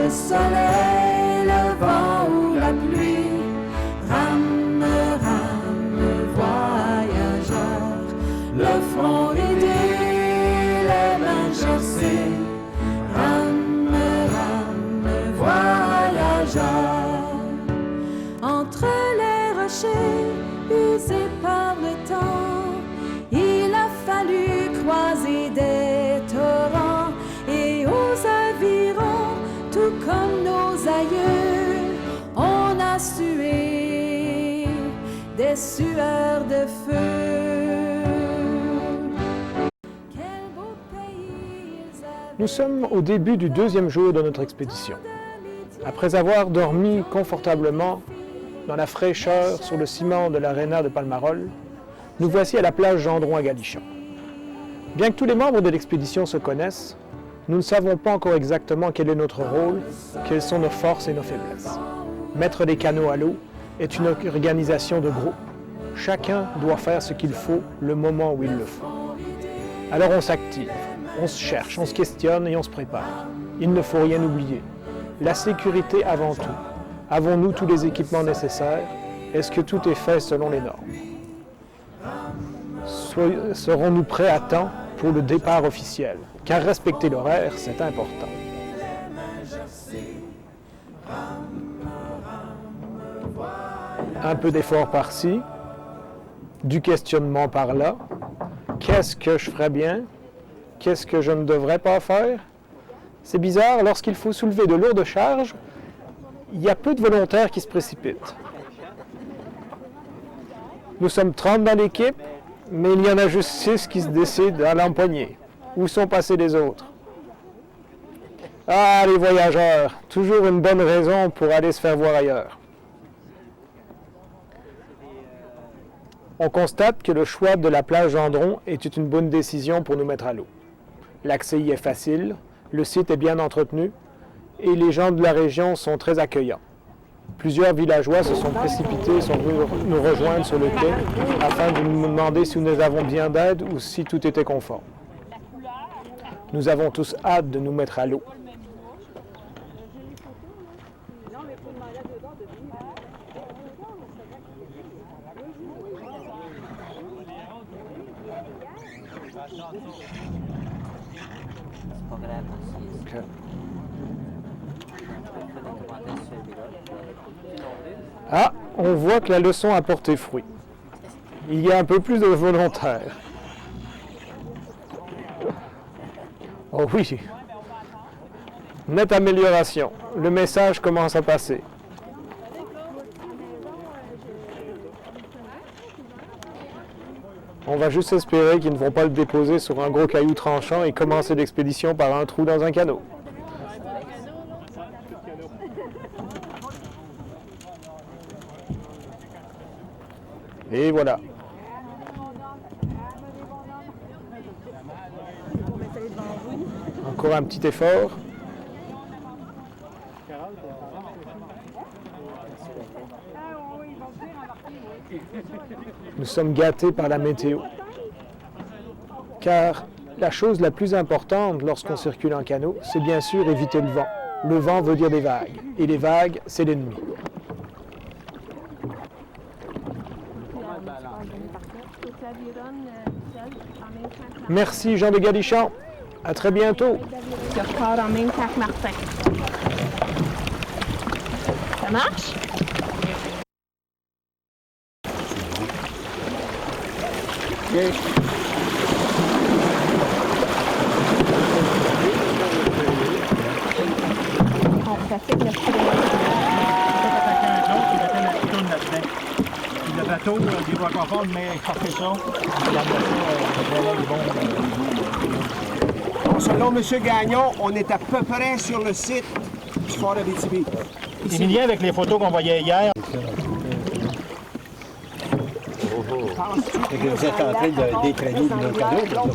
le soleil, le vent ou la pluie. Rame, rame, voyageur, le front aidé, les mains chassées. Rame, rame, voyageur. Entre les rochers usés par le temps, il a fallu croiser des torrents et aux avirons, tout comme nos aïeux, on a sué des sueurs de feu. Quel beau pays ils avaient. Nous sommes au début du deuxième jour de notre expédition. Après avoir dormi confortablement dans la fraîcheur sur le ciment de l'aréna de Palmarol, nous voici à la plage Gendron à Galichon. Bien que tous les membres de l'expédition se connaissent, nous ne savons pas encore exactement quel est notre rôle, quelles sont nos forces et nos faiblesses. Mettre des canots à l'eau est une organisation de groupe. Chacun doit faire ce qu'il faut le moment où il le faut. Alors on s'active, on se cherche, on se questionne et on se prépare. Il ne faut rien oublier. La sécurité avant tout. Avons-nous tous les équipements nécessaires? Est-ce que tout est fait selon les normes? Serons-nous prêts à temps pour le départ officiel? Car respecter l'horaire, c'est important. Un peu d'effort par-ci, du questionnement par-là. Qu'est-ce que je ferais bien? Qu'est-ce que je ne devrais pas faire? C'est bizarre, lorsqu'il faut soulever de lourdes charges, il y a peu de volontaires qui se précipitent. Nous sommes 30 dans l'équipe, mais il y en a juste 6 qui se décident à l'empoigner. Où sont passés les autres? Ah, les voyageurs, toujours une bonne raison pour aller se faire voir ailleurs. On constate que le choix de la plage Gendron est une bonne décision pour nous mettre à l'eau. L'accès y est facile, le site est bien entretenu et les gens de la région sont très accueillants. Plusieurs villageois se sont précipités et sont venus nous rejoindre sur le quai afin de nous demander si nous avons bien d'aide ou si tout était conforme. Nous avons tous hâte de nous mettre à l'eau. Okay. Ah, on voit que la leçon a porté fruit. Il y a un peu plus de volontaires. Oh oui, nette amélioration. Le message commence à passer. On va juste espérer qu'ils ne vont pas le déposer sur un gros caillou tranchant et commencer l'expédition par un trou dans un canot. Et voilà. Encore un petit effort. Nous sommes gâtés par la météo. Car la chose la plus importante lorsqu'on circule en canot, c'est bien sûr éviter le vent. Le vent veut dire des vagues. Et les vagues, c'est l'ennemi. Merci Jean de Galichon. À très bientôt. Je repars en même temps que Martin. Ça marche? Okay. On pratique le ski de Le bateau du Roquefort, mais écarter ça. Selon M. Gagnon, on est à peu près sur le site du fort Abitibi. Émilien, avec les photos qu'on voyait hier. Vous êtes en train de détraîner nos canaux.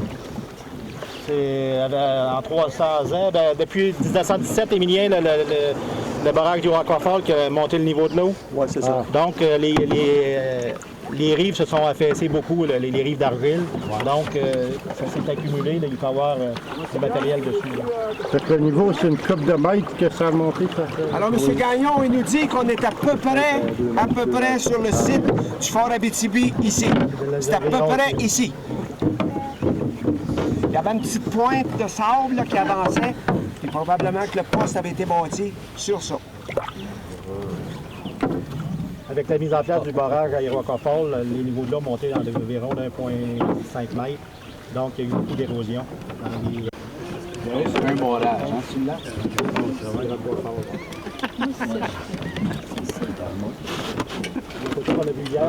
C'est en 300 ans. Depuis 1917, Émilien, le barrage du Roquefort qui a monté le niveau de l'eau. Oui, c'est ça. Donc, les rives se sont affaissées beaucoup, là, les rives d'argile. Donc, ça s'est accumulé. Là, il peut y avoir du matériel dessus. Là. Fait que le niveau, c'est une coupe de mètres que ça a monté. Alors, M. Gagnon, il nous dit qu'on est à peu près sur le site du Fort Abitibi, ici. C'est à peu près ici. Il y avait une petite pointe de sable là, qui avançait, et probablement que le poste avait été bâti sur ça. Avec la mise en place du barrage à Iroquois Falls, les niveaux de l'eau montaient d'environ 1,5 m. Donc, il y a eu beaucoup d'érosion. C'est un barrage, hein? On a vu hier,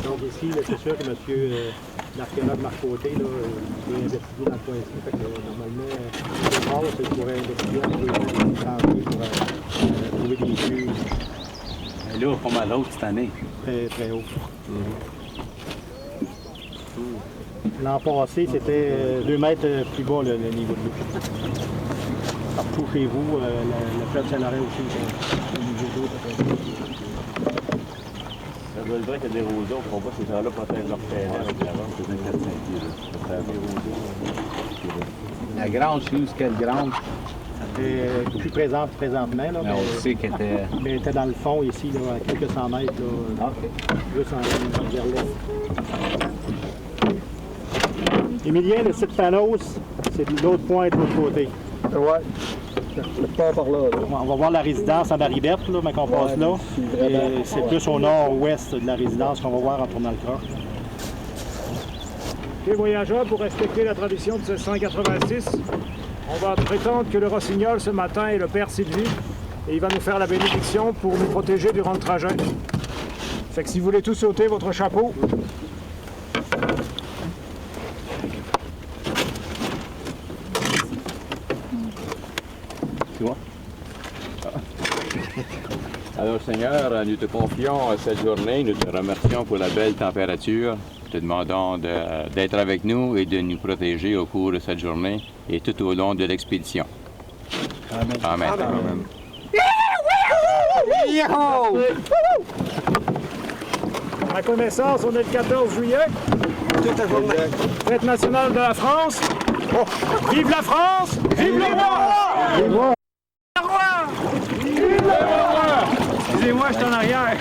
donc ici, c'est sûr que M. l'archéologue Marc Côté là, il est investigué dans le coin-ci. Fait que normalement, le bord, c'est pour investiguer un peu les chantiers pour trouver des lieux Là, pas mal haute cette année. très, très hauts. L'an passé, c'était 2 mètres plus bas le niveau de l'eau. Partout chez vous, le fleuve Saint-Laurent aussi, le niveau d'eau. Ça doit être vrai qu'il y a des érosions, qu'on voit ces gens-là protègent leur terrain avec la vente, c'est 4-5 pieds. Ça fait la grange, c'est où ce qu'elle grange? Elle est plus présente présentement, là, Mais on sait qu'elle était... mais elle était dans le fond ici, là, à quelques cent mètres, là, juste vers l'est. Émilien, le site Panos, c'est de l'autre pointe, de l'autre côté. Ouais. Pas par là. On va voir la résidence à Marie-Berthe, là, mais qu'on passe là. Et c'est plus au nord-ouest de la résidence qu'on va voir en tournant le croche. Les voyageurs, pour respecter la tradition de 1686, on va prétendre que le rossignol ce matin est le Père Sylvie et il va nous faire la bénédiction pour nous protéger durant le trajet. Fait que si vous voulez tous sauter votre chapeau, Tu vois? Alors Seigneur, nous te confions cette journée, nous te remercions pour la belle température. Te demandons d'être avec nous et de nous protéger au cours de cette journée et tout au long de l'expédition. Amen. Amen. Amen. à connaissance, on est le 14 juillet. Toute la journée. Fête nationale de la France. Oh. Vive la France! Vive le roi! Les voix. Le roi! Vive le roi! Excusez-moi, je suis en arrière.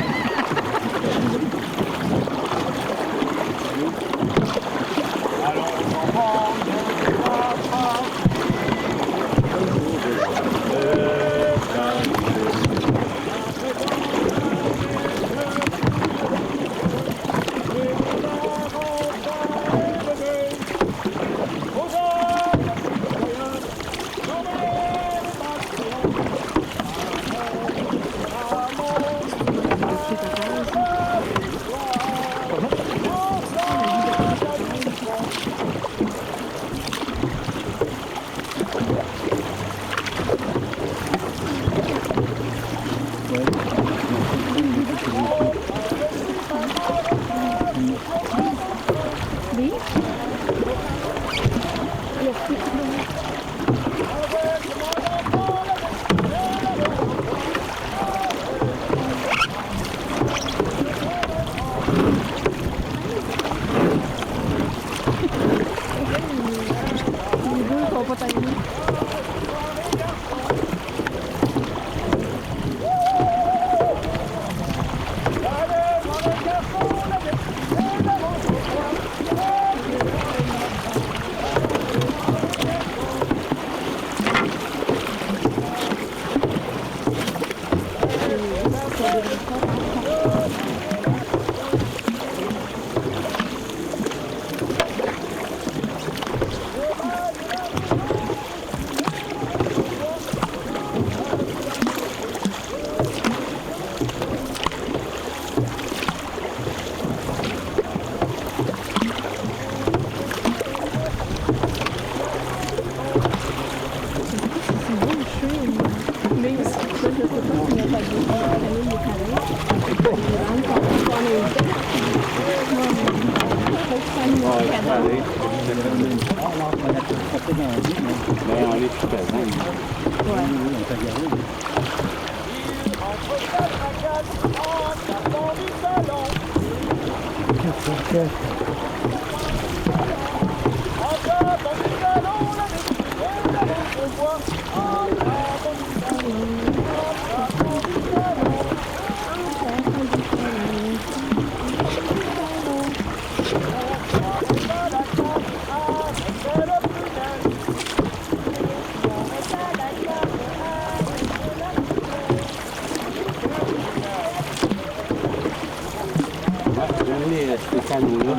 Ces canaux-là,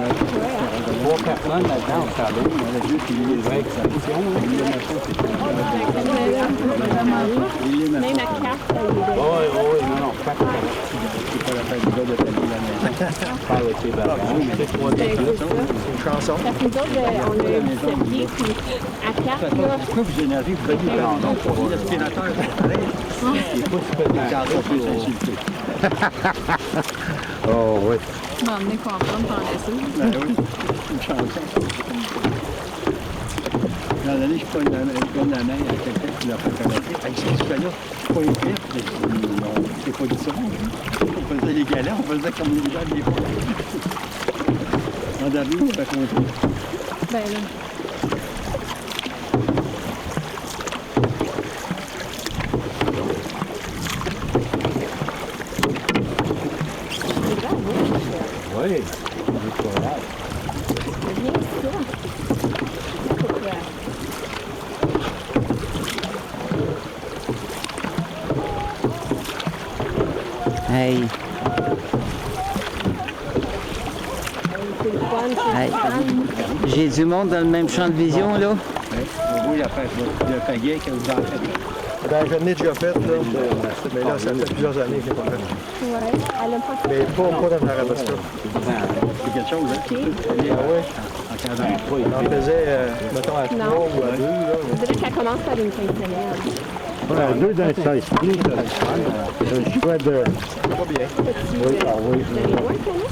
3 personnes là-dedans, on savait, il y en a juste qui une vraie exception. Même la carte, Oui, non, pas de c'est pas la peine de t'allumer la maison. Pas avec tes ballons, mais c'est 3 Une chanson. parce que nous autres, on a eu ce pied, puis à carte, là, Coupe générique, vous faites des pardons pour l'aspirateur. Il faut que tu fasses des cartes plus insulté. Oh oui. Tu m'as emmené comprendre par dessus. Ben oui, une chanson. Dans l'année, je pogne la main à quelqu'un qui l'a fait connaître. Hey, qu'est-ce que tu fais là? C'est pas une pire. Non, c'est pas du son. On faisait les galets, on faisait comme les gens des fois. En dernier, on fait compris. Ben là. Oui, c'est bien ça. Faut que- Hey. c'est le fun, c'est Hey. le fun. J'ai du monde dans le même champ de vision, là. Oui, il a fait le pagaie que vous en faites. Ben, je l'ai déjà fait, là. Mais là, ça fait plusieurs années que je l'ai pas fait. Ouais, elle a pas Mais pas dans la Arabesca. C'est quelque chose, hein? Ah ouais. En 43, On en faisait, mettons, à 3 Non. ou à 2, là. Je dirais qu'elle commence par une fin de semaine. voilà, 2 dans le 16 pieds, le choix de... Pas bien. Oui, ah oui. Vous avez loin, Cana?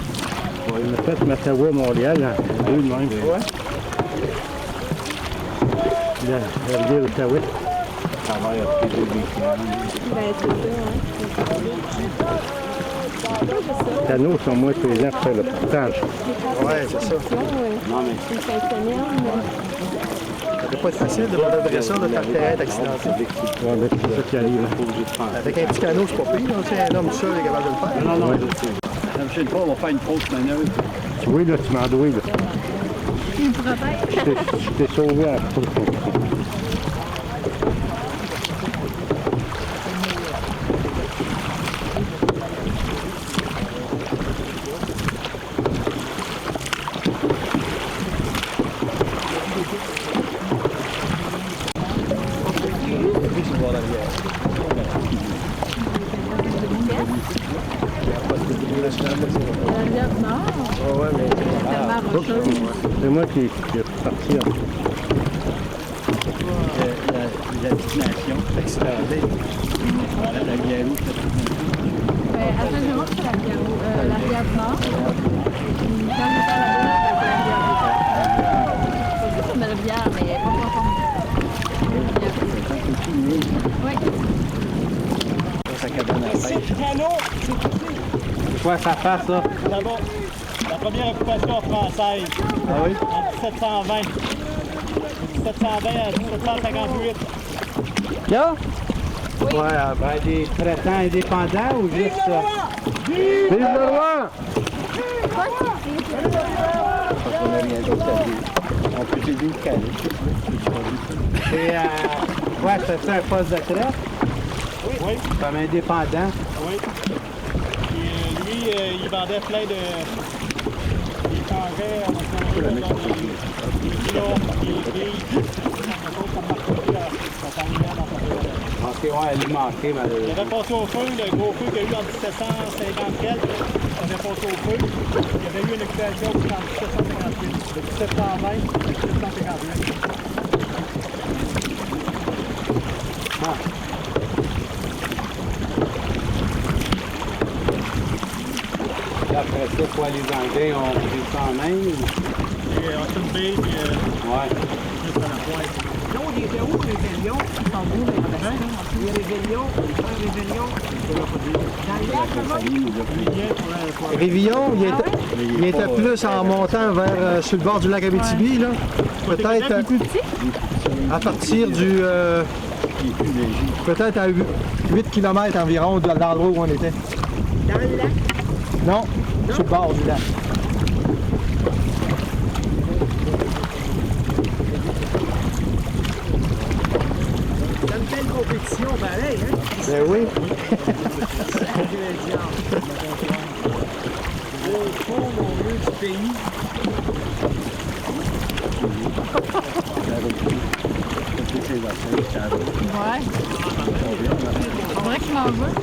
On a fait Mattawa, Montréal, en 2 de même. Ouais. La rivière Outaouais. ça va après 2 week-ends. Ben, c'est ça, hein. Les canaux sont moins présents pour faire le portage. Ouais, c'est ça. Non, mais Une fin de semaine. Ça doit pas être facile de monter ça, de faire le terrain d'accidenté. Ouais, ben, c'est ça qui arrive. Avec un petit canot, c'est pas pire. C'est un homme seul qui est capable de le faire. non, Ouais. je sais. La prochaine fois, on va faire une fausse manœuvre. Oui, là, tu m'as doué, là. Je t'ai sauvé à la Ouais, mais c'est moi qui est parti en la destination. accidenté. La rivière rouge, À Saint-Jérôme, c'est la rivière du Nord. Puis quand j'étais à la Bourse, c'était la rivière du Nord. C'est juste une rivière, mais pas profonde. Oui. sa cabane à pêche. C'est quoi ça face, là? D'abord, la première occupation française Ah oui? en 1720. 1720 à 1758. Là? Ouais, Ben, des traitants indépendants ou juste ça? Vive le roi! Pas si Parce qu'on n'a rien d'autre à dire. On peut te dire calé. C'est quoi, c'est un poste de traite? Oui. Comme indépendant? Oui. Et lui, il vendait plein de... Il changeait dans des villas, des billes, quelque chose comme marqué ça s'enlevait dans sa ville. Ok, ouais, alimenté, Il malheureusement. avait passé au feu, le gros feu qu'il y a eu en 1750 quelques, il avait passé au feu. Il y avait eu une occupation en 1758, de 1720 à 1758. Et après ça, quoi, les Anglais ont pris ça en main? Et Hudson Bay, puis Ouais. je L'autre, il était où, Réveillon? Les Réveillons, Révillon, il était plus en montant vers sur le bord du lac Abitibi, là. Peut-être à partir du... peut-être à 8 km environ de l'endroit où on était. Dans le lac? Non, sur le bord du lac. Dans une belle compétition, pareil, hein? Ben oui. Au fond, mon vieux, du pays. Ouais. On dirait qu'il m'en veut.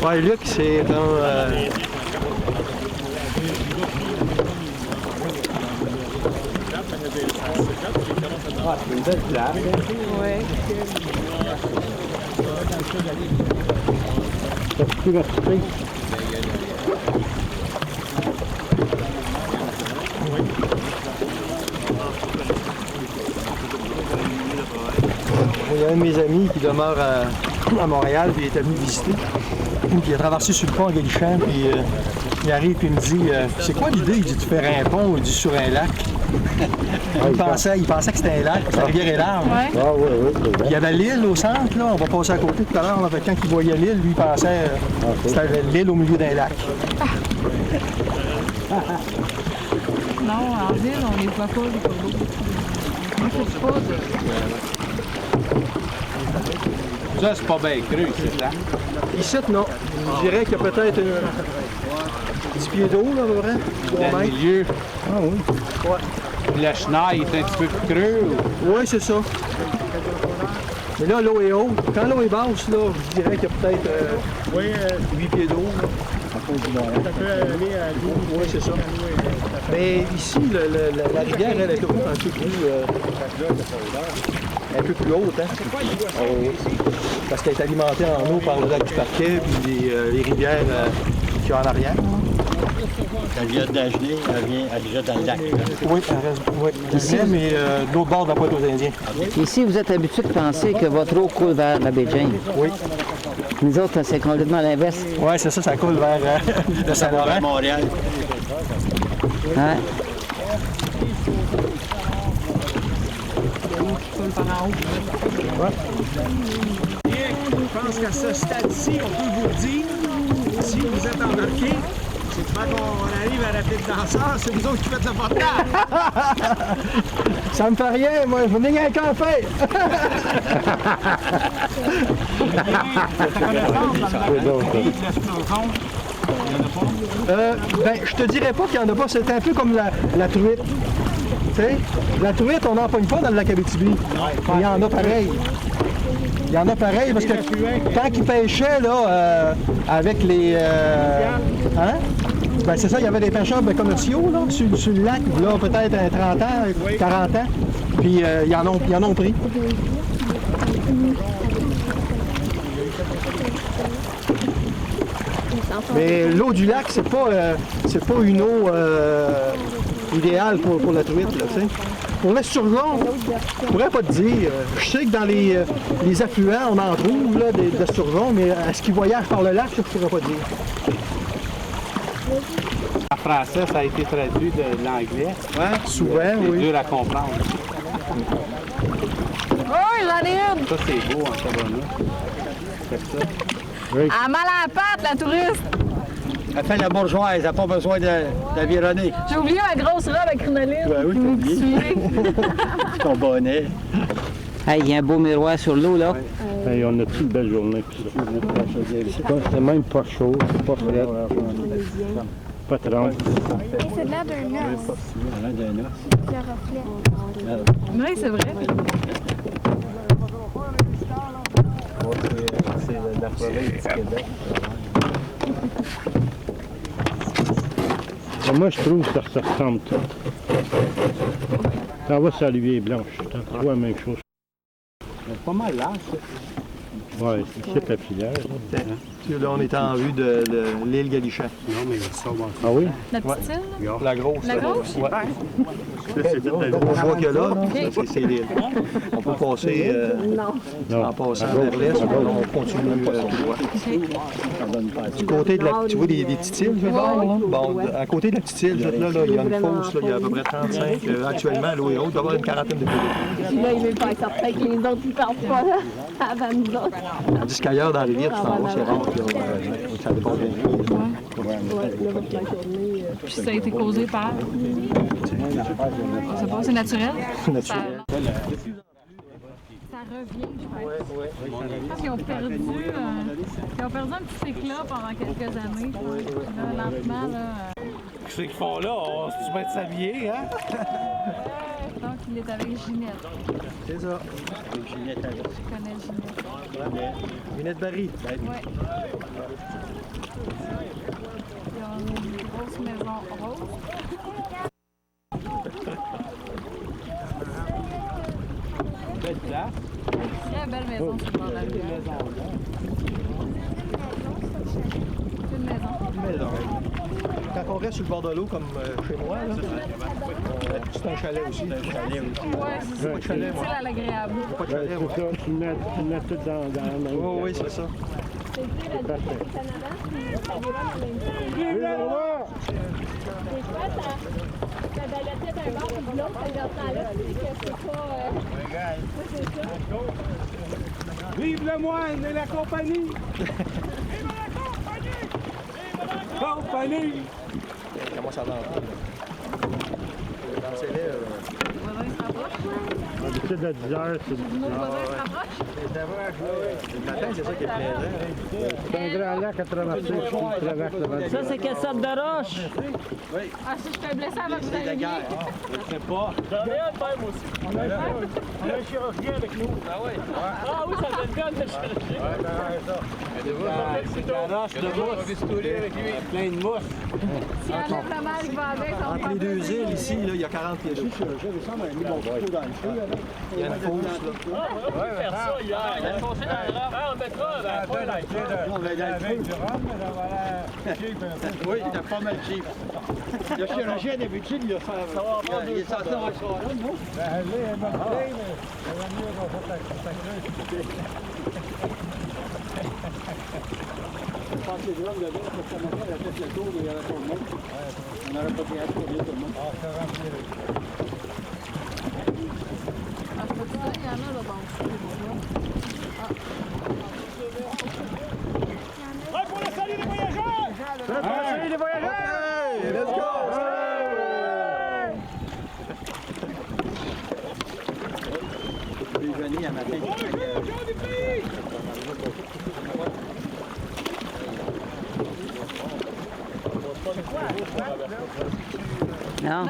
Ouais, Luc, c'est un... C'est une belle place. Ouais. C'est plus respect. Il y a un de mes amis qui demeure à Montréal, puis il était venu visiter. Puis il a traversé sur le pont à Galichan, puis il arrive et il me dit c'est quoi l'idée? Il dit tu fais un pont, il dit sur un lac. Il pensait que c'était un lac, la rivière est large. Ouais. Ah oui, oui, c'est vrai. Il y avait l'île au centre, là, on va passer à côté tout à l'heure. Quand il voyait l'île, lui il pensait que c'était l'île au milieu d'un lac. Non, en ville, on les voit pas, les corbeaux. Moi, je sais pas de... Ça, c'est pas bien cru, c'est là. Ici, non. Je dirais qu'il y a peut-être 10 pieds d'eau, là, à peu près. 3 Dans le mètres. milieu, Ah oui. le chenal est un petit peu plus creux. Oui, c'est ça. Mais là, l'eau est haute. Quand l'eau est basse, là, je dirais qu'il y a peut-être 8 pieds d'eau. Ça peut aller à 12. Oui, c'est ça. Mais ici, la rivière, elle est un peu plus haute. Hein? Oh, oui. Parce qu'elle est alimentée en eau par le lac du Parquet puis les rivières qu'il y a en arrière. Quand vient d'Agenais, elle vient dans le lac. Oui, elle reste. Oui. Ici, mais de l'autre bord de la pointe aux Indiens. Ici, vous êtes habitué de penser que votre eau coule vers la baie James. Oui. Nous autres, c'est complètement l'inverse. Oui, c'est ça, ça coule vers le Saint-Laurent. Montréal. Ouais. Je pense qu'à ce stade-ci, on peut vous le dire, si vous êtes embarqués, c'est pas qu'on arrive à la piste danseur, c'est vous autres qui faites le portage. Ça me fait rien, moi, je venais avec un fait. Ben, je te dirais pas qu'il n'y en a pas, c'est un peu comme la truite. Tu sais, la truite, on n'en pogne pas dans le lac Abitibi. Il y en a pareil. Il y en a pareil parce que quand ils pêchaient là, avec les... hein? Ben, c'est ça, il y avait des pêcheurs commerciaux là, sur le lac, là, peut-être 30 ans, 40 ans. Puis ils en ont pris. Mais l'eau du lac, c'est pas une eau idéale pour la truite, là, tu sais. Pour l'esturgeon, je pourrais pas te dire. Je sais que dans les affluents, on en trouve là, des esturgeons, mais est-ce qu'ils voyagent par le lac, ça, je pourrais pas dire. En français, ça a été traduit de l'anglais. Ouais, souvent, C'est oui. dur à comprendre. Oh, j'en ai une! Ça, c'est beau en Savonnah. C'est ça. Elle a mal à la patte, la touriste! Elle fait la bourgeoise, elle n'a pas besoin d'avironner. J'ai oublié ma grosse robe à crinoline. Ben oui, Vous me t'as oublié. suivez? Ton bonnet. Hey, il y a un beau miroir sur l'eau, là. Hey, on a-tu une belle journée? C'est même pas chaud, c'est pas frais. Pas 30. C'est de l'air d'un os. Le reflet. Oui, c'est vrai. C'est la province du Québec. Moi, je trouve que ça ressemble tout. Ça va sur la rivière blanche. C'est la même chose. C'est pas mal large. Ouais, c'est la filière. Là, on est en vue de l'île Galichan. Non, mais ça va. Ah oui? La petite île? La grosse. La grosse? Ouais. On voit que là, c'est l'île. On peut passer en passant vers l'est, on continue tout droit. Du côté de la, tu vois des petites îles, là? Bon, à côté de la petite île, là, il y a une fosse, là, il y a à peu près 35. Actuellement, l'eau est haute, il doit y avoir une quarantaine de pieds. Là, il veut pas être certain que les autres, ils partent pas là, avant nous autres. Tandis qu'ailleurs, dans les rivières, tu t'en vas, c'est rare que ça dépend bien. Puis ça a été causé par. Je sais pas, c'est naturel? Naturel. Ça revient, je pense. Je pense qu'ils ont perdu un petit éclat pendant quelques années. Là, lentement, là. Qu'est-ce qu'ils font là? Tu vas être s'habiller, hein? Donc, il est avec Ginette. C'est ça. Je connais Ginette. Ginette Barry. Ouais. Ils ont une grosse maison rose. Belle place. Très belle maison sur le bord de la rivière. C'est une maison. Quand on reste sur le bord de l'eau, comme chez moi, là, c'est un chalet aussi. Ouais, c'est ça. Pas de chalet, moi. C'est à l'agréable. Pas de chalet, moi. C'est ça, tu mets tout dans la même. Oh, oui, c'est ça. Des fois, ça balatait d'un bord ou de l'autre, ça leur temps-là, tu sais que c'est pas... c'est ça. Vive le moine et la compagnie! Compagnie! Comment ça va? Dans ces lait, Le voisin se rapproche. D'habitude, à 10 heures, c'est... Nos voisins se rapprochent. le matin, c'est ça qui est plaisant. C'est un grand lac à traverser qui traverse le vallée. Ça, c'est quelle sorte de roche? Ah, si je fais blesser avant que vous arriviez. Je sais pas. J'en ai un de même aussi. On a un chirurgien avec nous. Ah oui? Ah oui, ça fait le gun, le chirurgien. Ouais, t'as raison. C'est un roche de mousse. On va se avec lui. Plein de mousse. Si elle enlève la malle, il va avec. Entre les deux îles, ici, là, il y a 40 pieds d'eau. Il y a une fosse, là. On va faire ça hier. Il a foncé dans le rhum. On mettra avec du rhum, mais là, voilà. Oui, il a pas mal cheap. Le chirurgien, d'habitude, il a fait... Il est censé avoir ça là, non? Ben, elle est bonne clé, mais ça va mieux qu'on fasse ta crèche. Je pense que les drogues de l'eau, parce que ma mère a fait le tour, il y avait tout le monde. On n'aurait pas pu être pour tout le monde. Ah, ça remplit le... Ah, je peux te dire, il y en a là-bas. Ouais, pour le salut des voyageurs! Salut les voyageurs! Hey, let's go! Déjeuner à matin. Non.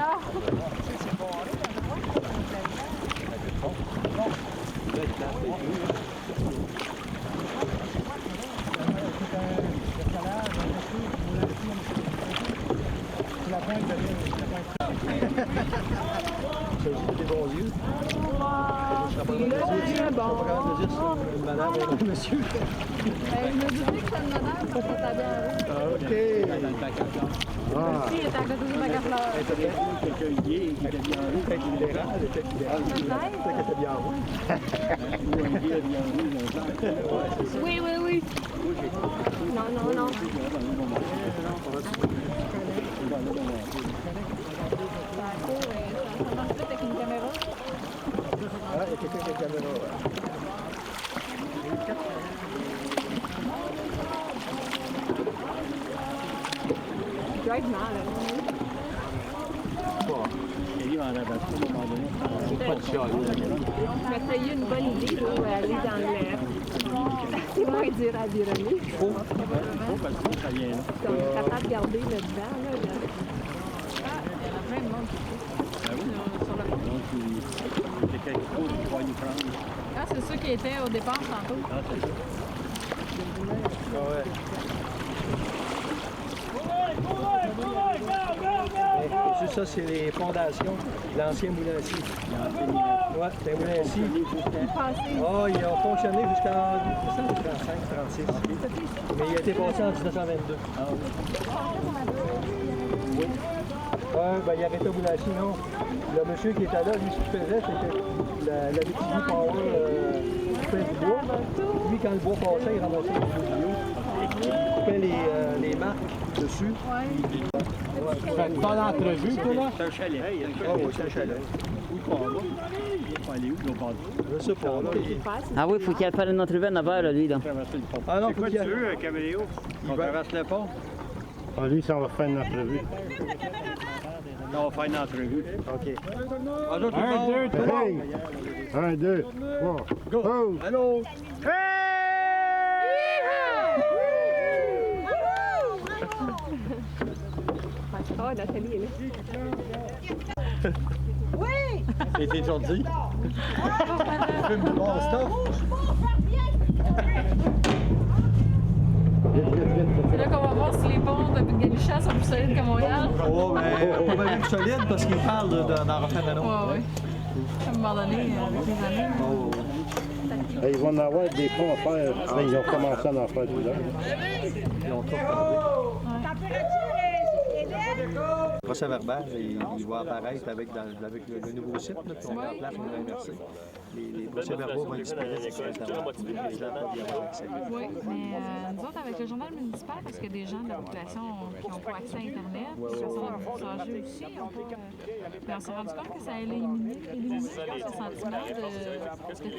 Des bons yeux. Madame et monsieur. Je me disais que c'était une madame parce que t'as bien vu. OK. Ici, il était à côté du bac à fleurs. Quelqu'un gay qui était bien en Peut-être qu'il est rare, peut-être qu'il est rare. Peut-être qu'elle était bien en route. ou un gay bien en Oui, oui, oui. Non, non, non. Ça marche vite avec une caméra. Ah, il y a quelqu'un qui a la caméra. Drive mal, là. Je m'étais eu une bonne idée pour aller dans le... C'est moins dur à dérouler. Comme capable de garder le devant, là. Ah, il y en a plein de monde qui sur le pont. Ah, c'est ceux qui étaient au départ tantôt. C'est ça, c'est les fondations de l'ancien moulin à scie. Ouais, c'est un moulin à scie. Ah, il a fonctionné jusqu'en 1935-36. Mais il a été passé en 1922. Oui. Ben, il arrêtait au moulin à scie, non. Le monsieur qui était là, lui, ce qu'il faisait, c'était la BTB Power qui coupait du bois. Lui, quand le bois passait, il ramassait le bio. Il coupait les marques dessus. Faites pas d'entrevue, toi, là? C'est un chalet. Ah oui, c'est un chalet. Où il part là? Il faut aller où, l'autre bord? Je sais pas, là. Ah oui, il faut qu'il aille faire une entrevue à 9 h, là, lui. Là. Ah non, C'est faut quoi qu'il y tu ait... veux, Caméléo? On traverse le pont? Ah, lui, ça va faire une entrevue. On va faire une entrevue. OK. Un, deux, trois. Hey! 1, 2, 3, go! Allô? Oh, Nathalie est là. C'est étourdi. Bon stuff. C'est là qu'on va voir si les ponts de Galichat sont plus solides que Montréal. Oh, mais pas mal plus solide parce qu'il parle d'en refaire un autre. Ouais. À un moment donné, avec les années. Ils vont en avoir des ponts à faire. Ben, ils ont commencé à en faire déjà. Ils ont tout le procès verbal, il va apparaître avec le nouveau site là, qu'on met en place au MRC. Les procès-verbaux vont disparaître sur Internet. Les gens peuvent y avoir accès. Oui, mais nous autres, avec le journal municipal, parce qu'il y a des gens de la population qui n'ont pas accès à Internet, des personnes âgées aussi, mais on s'est rendu compte que ça a éliminé ce sentiment de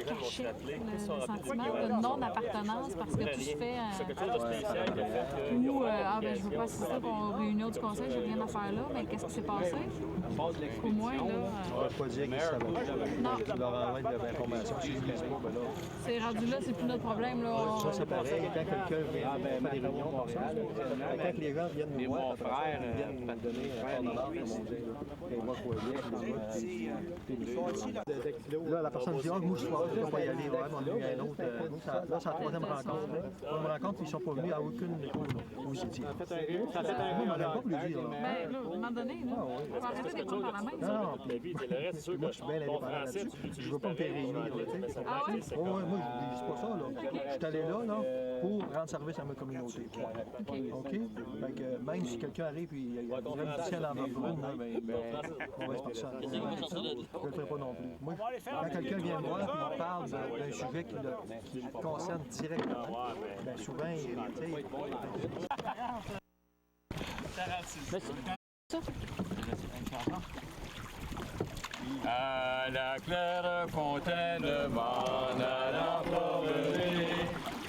cachette, le sentiment de non-appartenance, parce que tout se fait ou ben, je veux pas assister aux réunions du conseil, j'ai rien à faire là, mais qu'est-ce qui s'est passé? Au moins, là... On ne va pas dire qu'ils savent. Non. Ils leur envoient de l'information. Si je ne dis pas, ben là... C'est rendu là, c'est plus notre problème, là. Ça, c'est pareil. Quand quelqu'un vient faire des réunions comme ça, quand les gens viennent nous voir, ils viennent nous donner un $100 pour manger. Ils voient quoi là, la personne dit « Ah, moi, je ne peux pas y aller. » Ouais, mais on a eu un autre. Là, c'est la troisième rencontre. Troisième rencontre, ils ne sont pas venus à aucune où j'ai dit. Moi, on n'aurait pas voulu dire. Ben, là, à un moment donné, là, on va arrêter de prendre par la main. Non, moi, je suis bien indépendant là-dessus. Je ne veux pas me faire réunir. Ah ouais? Oh, ouais, moi, je dis pas ça, là. Je suis allé là, pour rendre service à ma communauté. OK? Fait que même si quelqu'un arrive et il y a un musicien dans ma room, on va se passer ça. Je ne le ferai pas non plus. Moi, quand quelqu'un vient me voir et me parle d'un sujet qui le concerne directement, bien souvent, tu sais... À la claire fontaine, m'en allant promener,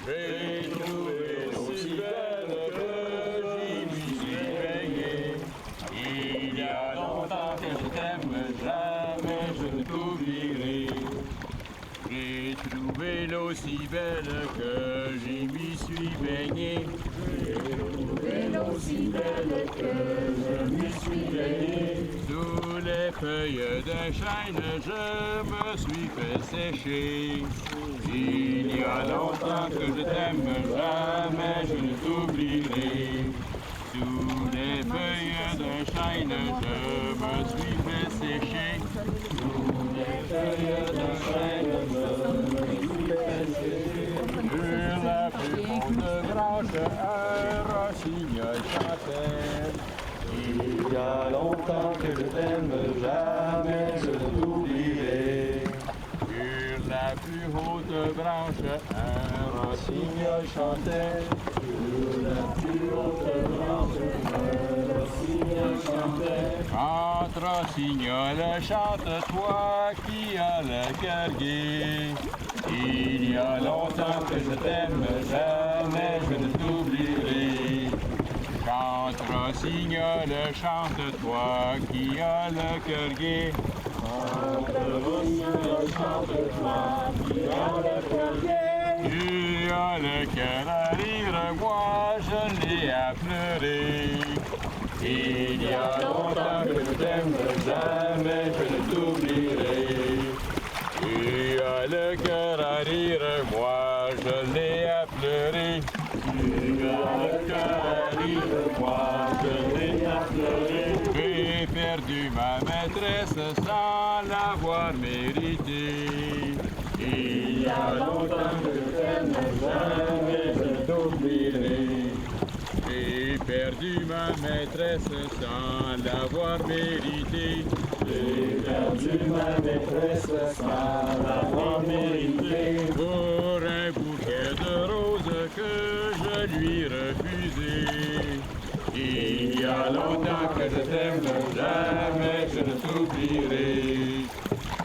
j'ai trouvé aussi belle que j'y m'y suis baigné. Il y a longtemps que je t'aime, jamais je ne t'oublierai. J'ai trouvé l'eau si belle que j'y m'y suis baigné. J'ai trouvé l'eau si belle que je m'y suis baigné. Sous les feuilles d'un chêne, je me suis fait sécher. Il y a longtemps que je t'aime, jamais je ne t'oublierai. Sous les feuilles d'un chêne, je me suis fait sécher. Sous les feuilles d'un chêne, je me suis fait sécher. Sur la plus haute branche, un rossignol chantait. Il y a longtemps que je t'aime, jamais je ne t'oublierai. Sur la plus haute branche, un rossignol chantait. Sur la plus haute branche, un rossignol chantait. Chante, rossignol, chante, toi qui as le cœur gai. Il y a longtemps que je t'aime, jamais je ne t'oublierai. Chante, rossignol, chante, toi qui as le cœur gai. Chante, rossignol, chante, toi qui as le cœur gai. Tu as le cœur à rire, moi je l'ai à pleurer. Il y a longtemps que je t'aime, jamais je ne t'oublierai. Tu as le cœur à rire, moi Moi je l'ai appelé. Moi je l'ai appelé. J'ai perdu ma maîtresse sans l'avoir méritée. Il y a longtemps que je t'aime, jamais je t'oublierai. J'ai perdu ma maîtresse sans l'avoir méritée. J'ai perdu ma maîtresse sans l'avoir méritée. Pour un bouquet de roses que je lui refusais. Il y a longtemps que je t'aime, jamais je ne t'oublierai.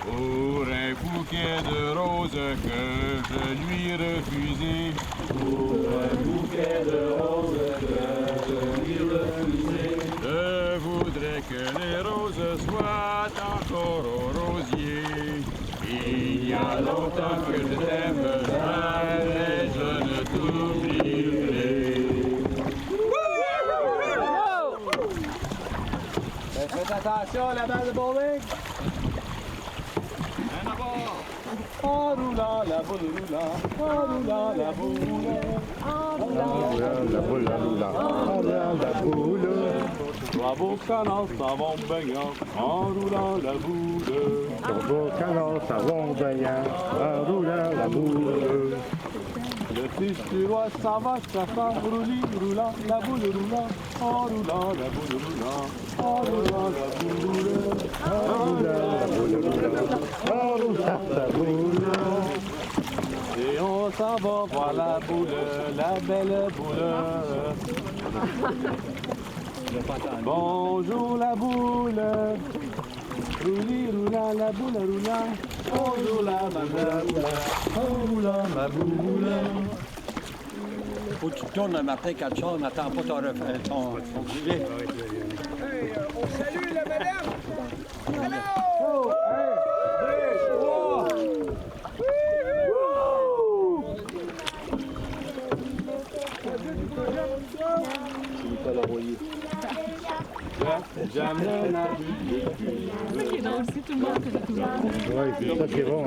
Pour un bouquet de roses que je lui refusais. Pour un bouquet de roses que je lui refusais. Je voudrais que les roses soient encore au rosier. Il y a longtemps que je t'aime, jamais je ne t'oublierai. Faites attention à la balle de bowling. En roulant la boule roulant, en roulant la boule, en roulant la boule roulant, en roulant la boule. Trois beaux canards s'en vont baignant, en roulant la boule. Trois beaux canards s'en vont baignant, en roulant la boule. Le fils du roi s'en va chassant, roulis, roulant, la boule roulant, en roulant la boule roulant, en roulant la boule roulant, en roulant la boule roulant, en roulant la boule. Et on s'en va voir la boule, la belle boule. Bonjour la boule, roulis, roulant, la boule roulant. Bonjour la boule, roulant ma boule. Faut que tu tournes, Martin, quand tu sors, n'attends pas ton gilet. Hey, on salue la madame! Hello! Hey, 2, 3! C'est Nicolas Royer. Jamais la C'est ça qui est drôle aussi, tout le monde connaît tout le monde. Oui, c'est ça qui est bon, hein?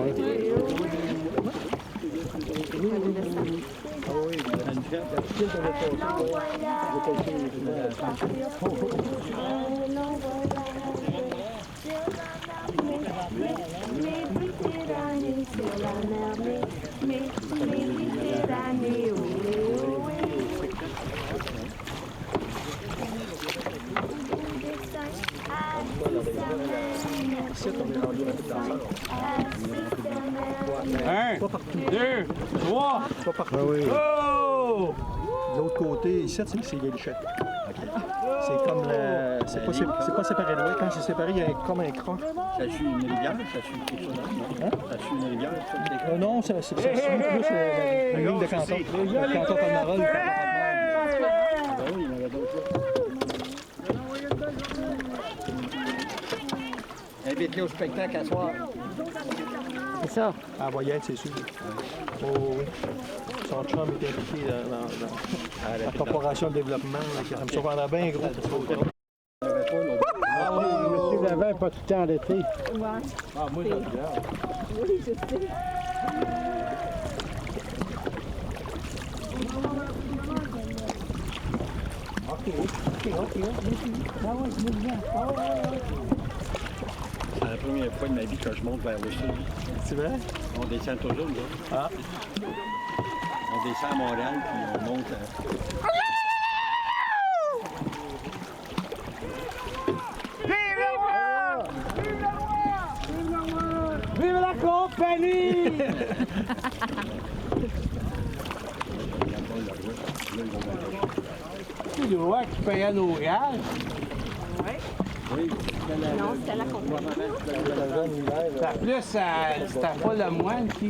Un, 2, 3! Pas partout. Ah oui. Oh! De l'autre côté, ici, c'est l'élichette. C'est comme la... C'est pas séparé de l'autre. Quand c'est séparé, il y a comme un croc. Ça suit une rivière, ça suit quelque chose d'autre, non? Ça suit une rivière, ça. Non, ça suit plus la ligne de canton. Le canton Palmarol. Ah oui, il y en a d'autres là. Invite-les au spectacle à soir. C'est ça. À Voyette, c'est sûr. Oh oui. Son chum est impliqué dans la corporation de développement. Là, ça me surprendra bien gros pour ça. Ah oui, monsieur Lavin, pas tout le temps l'été. Ouais. Ah, moi, j'aime bien. Oui, je sais. C'est la première fois de ma vie que je monte vers le sud. C'est vrai? On descend toujours, là. Ah. On descend à Montréal, puis on monte Vive la compagnie! C'est le roi qui payait nos gages. Non, c'était la compagnie. En plus, c'était pas le moine qui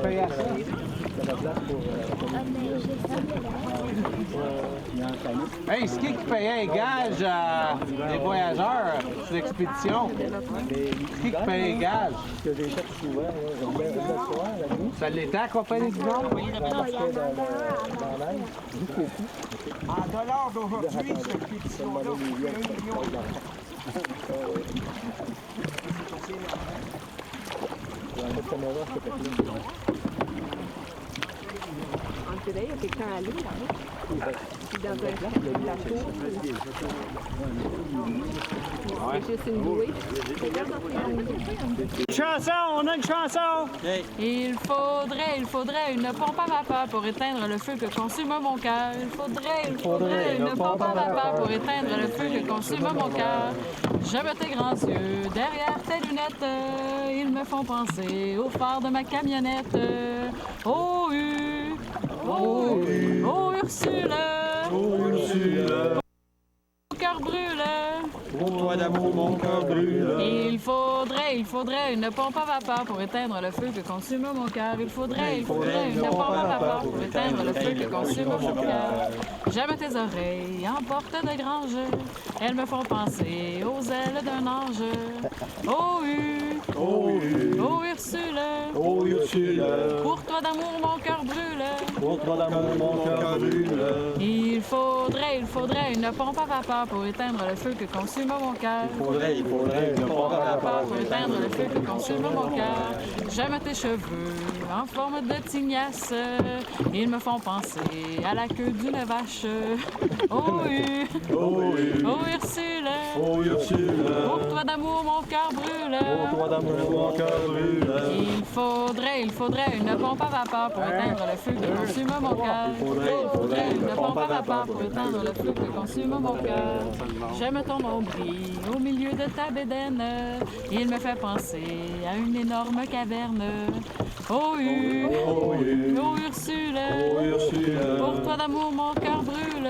payait ça. Hey, c'est qui payait les gages des voyageurs sur l'expédition? C'est qui payait les gages? Ça l'était à compagnie du Nord? En dollars d'aujourd'hui, cette expédition-là, c'est 1 million de dollars. C'est d'ailleurs, il y a quelqu'un à l'eau, là. Dans un plateau. C'est juste une bouée. Chanson, on a une chanson! Il faudrait une pompe à vapeur pour éteindre le feu que consume mon cœur. Il faudrait une pompe à vapeur pour éteindre le feu que consume mon cœur. J'aime tes grands yeux derrière tes lunettes. Ils me font penser au phare de ma camionnette. Oh, Ursule! Oh, Ursule! Mon cœur brûle! Pour toi d'amour, mon cœur brûle. Il faudrait une pompe à vapeur pour éteindre le feu que consume mon cœur. Il faudrait une pompe à vapeur pour éteindre le feu que consume mon cœur. J'aime tes oreilles en porte de grange. Elles me font penser aux ailes d'un ange. Oh, Ursule! Oh, Ursule! Pour toi d'amour, mon cœur brûle. Pour toi d'amour, mon cœur brûle. Il faudrait une pompe à vapeur pour éteindre le feu que consume mon cœur. Il faudrait une pompe à vapeur Pour éteindre le feu que consume mon cœur. J'aime tes cheveux en forme de tignasse. Ils me font penser à la queue d'une vache. Oh, Ursule! Oh, Ursule! Pour toi d'amour, mon cœur brûle. Pour toi d'amour, mon cœur brûle. Il faudrait une pompe à vapeur pour éteindre le feu que consume mon cœur. Il faudrait une pompe à vapeur pour éteindre le feu que consume mon cœur. J'aime ton nombril au milieu de ta bédaine. Il me fait penser à une énorme caverne. Oh, Ursule! Oh, Ursule! Pour toi d'amour, mon cœur brûle.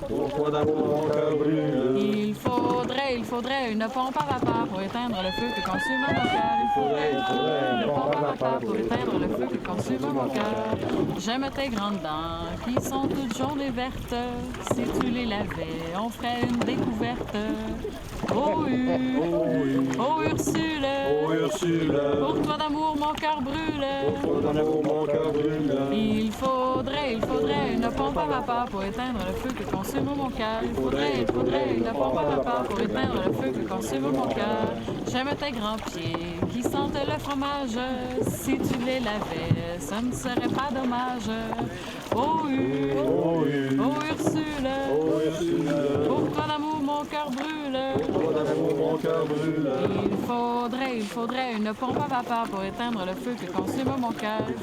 Pour toi d'amour, mon cœur brûle. Il faudrait une pompe à vapeur pour éteindre le feu que consume mon cœur. Il faudrait une pompe à vapeur pour éteindre le feu que consume mon cœur. J'aime tes grandes dents qui sont toutes jaunes et vertes. Si tu les lavais, on ferait une découverte. Oh, Ursule! Oh, Ursule! Pour toi d'amour, mon cœur brûle. Pour toi d'amour, mon cœur brûle. Il faudrait une pompe à vapeur pour éteindre le feu que consume mon cœur. Il faudrait une pompe à vapeur pour éteindre le feu que consume mon cœur. J'aime tes grands pieds qui sentent le fromage. Si tu les lavais, ça ne serait pas dommage. Oh, Ursule! Oh, Ursule! Pour toi d'amour, mon cœur brûle. Pour toi d'amour, mon cœur brûle. Il faudrait une pompe à vapeur pour éteindre le feu que consume mon cœur. Il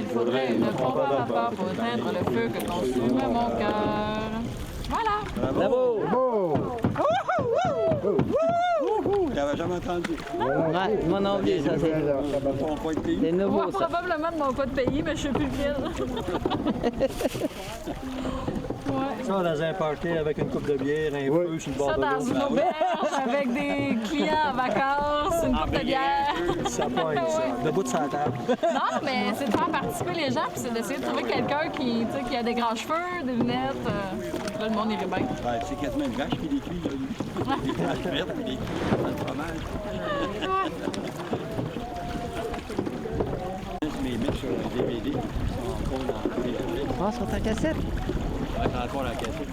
faudrait une pompe à vapeur pour éteindre le feu que consume mon cœur. Voilà! Bravo! J'avais jamais entendu. Ouais, moi non plus, ça c'est nouveau, Ouais, ça. probablement de mon code pays, mais je sais plus lequel. Ouais. Ça, dans un party avec une coupe de bière, un feu sur le bord Ça de dans l'eau. une auberge avec des clients en vacances, une coupe de bière. Ça pogne, ça. Debout de sa table. Non, mais c'est de faire participer les gens, puis c'est d'essayer de trouver quelqu'un qui, tu sais, qui a des grands cheveux, des lunettes. Là, le monde irait bien. Ouais, c'est quasiment une vache qui les cuit, là, lui. Des vaches vertes, puis des cuits dans le fromage. Je les mets sur un DVD, ils sont encore dans les DVD. Ah, ils sont en cassette. Ouais, c'est encore la cassette.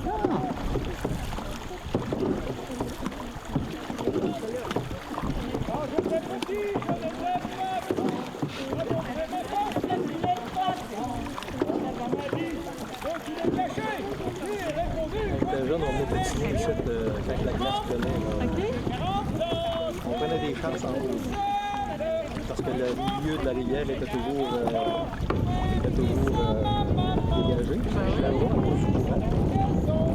Quand j'étais jeune, on était signé ici quand la glace prenait. On prenait des chances en haut. Parce que le milieu de la rivière était toujours dégagé. La route, on va souvent.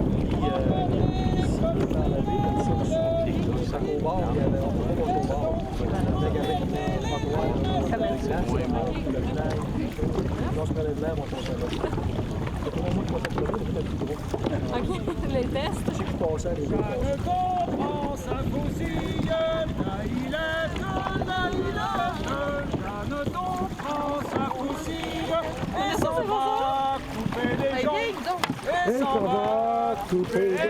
Puis ici, dans la ville, ici, ça au bord, il y avait, on pouvait passer au bord. Avec un trottoir, de glace, le village. Quand on prenait de l'air, on passait là. C'est pour moi qui passait le plus gros. OK, les tests. C'est qui passait à les deux. Je comprends sa cousine, Jeanne comprend sa cousine, et s'en va couper des gens, et s'en va couper des gens.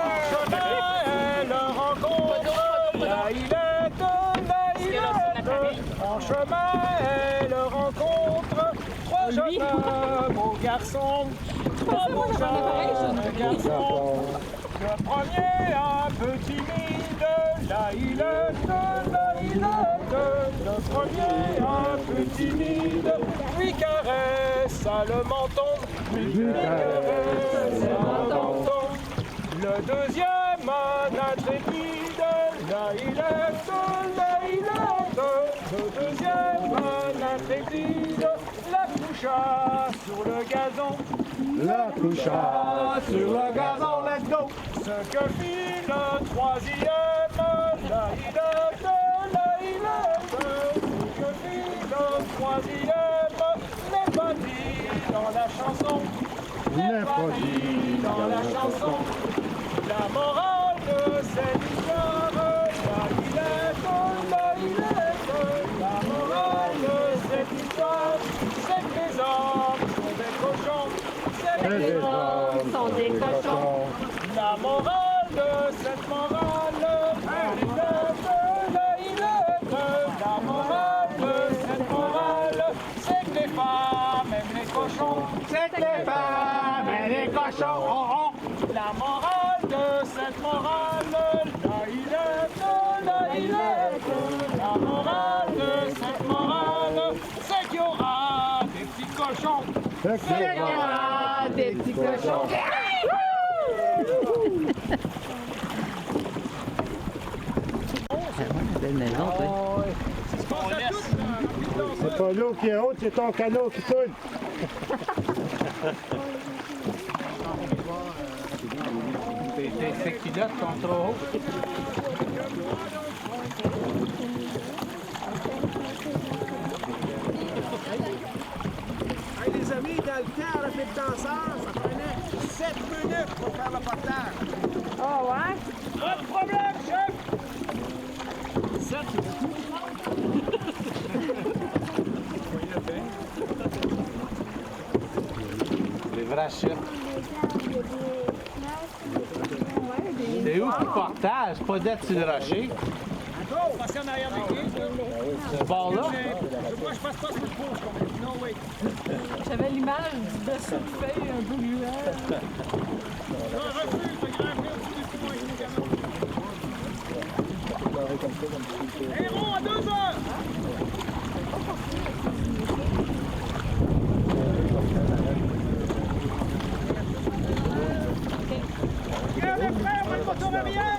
En chemin, elle rencontre Laïlette. En chemin, elle rencontre trois jeunes beaux garçons. Trois beaux jeunes garçons. Le premier un peu timide, Laïlette. Le premier un peu timide, lui caresse caressa le menton, lui caressa le menton. Le deuxième, un intrépide, là il est, le deuxième, un intrépide, la coucha sur le gazon. La coucha sur le gazon, let's go! Ce que fit le troisième, là il est, ce que fit le troisième, n'est pas dit dans la chanson, n'est pas dit dans la chanson. La morale de cette histoire, là il est, la morale de cette histoire, c'est que les hommes sont des cochons, c'est que les hommes sont des cochons. La morale de cette morale, là il est, la morale de cette morale, c'est que les femmes aiment les cochons, c'est que les femmes aiment les cochons. La morale de cette morale, là il est, la morale de cette morale, c'est qu'il y aura des petits cochons, c'est qu'il y aura des petits cochons. Belle maison, toi. C'est pas l'eau qui est haute, c'est ton canot qui coule. Tes culottes sont trop hautes. Hey, les amis, dans le temps, on a fait le danseur, ça prenait 7 minutes pour faire le portage. Oh, ouais? Pas de problème, chef! Les vrais chefs. C'est où le portage? Pas d'être sur le rocher. Passer en arrière de qui? Ce bord-là? Moi, je passe pas sur le pont, non, oui. J'avais l'image du dessous de feuille un peu gluant. Héros à 2 heures! Regardez, frère, moi, le moteur va bien!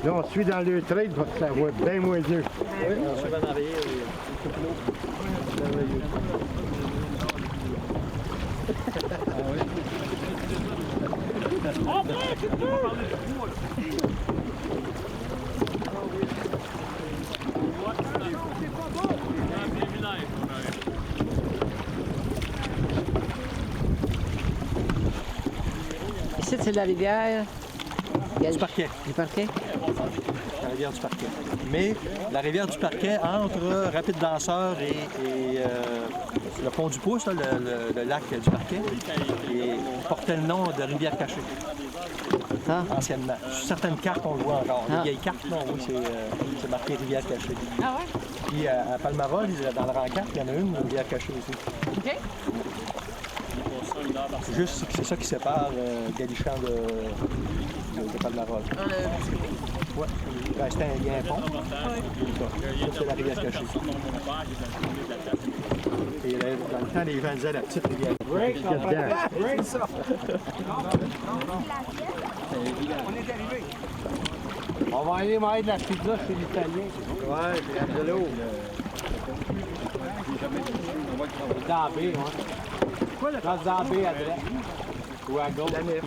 Là, on suit dans le trade, ça va bien moins mieux. Oui, on suit en arrière. Ici, c'est la rivière. Du Parquet. Du Parquet? La rivière du Parquet. Mais la rivière du Parquet entre Rapide Danseur et le pont du Pouce, là, le lac du Parquet, et portait le nom de rivière cachée. Ah. Anciennement. Sur certaines cartes, on le voit encore. Les vieilles cartes, non, oui, c'est marqué rivière cachée. Ah ouais? Puis à Palmarol, dans le rencarte, il y en a une rivière cachée aussi. OK. C'est juste, c'est ça qui sépare Galichan de Palmarol. Ouais. Ben, il y a un pont. Ça, c'est la rivière cachée. Et là, dans le temps, les gens disaient la petite rivière. Break ça! On est arrivé. On va aller manger de la pizza chez l'Italien. Ouais, c'est Angelo. Zambé, ouais. Quoi le Zambé à droite? Ou à gauche? La nef.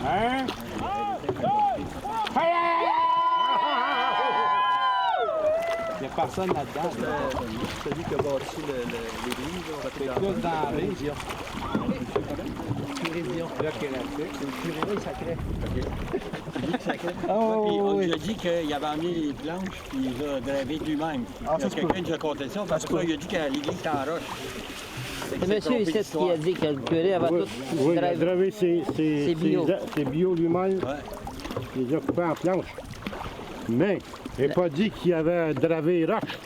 Hein? Il n'y a personne là-dedans. Celui qui a bâti l'église, on va C'est tous dans la révisions. Là, qui est là-dessus. C'est le curé là, il sacrait. Il sacrait. Oh, Puis on oui. nous a dit qu'il avait amené les planches, puis il les a gravées lui-même. Ah, ça se Quelqu'un peut. nous a conté ça, parce que il a dit que l'église était en roche. C'est monsieur ici qui a dit que le curé avait tout Oui, il a drive. gravé C'est bio. ses bio lui-même. Ouais. Il les a coupés en planches. Mais il n'a pas dit qu'il avait dravé les roches.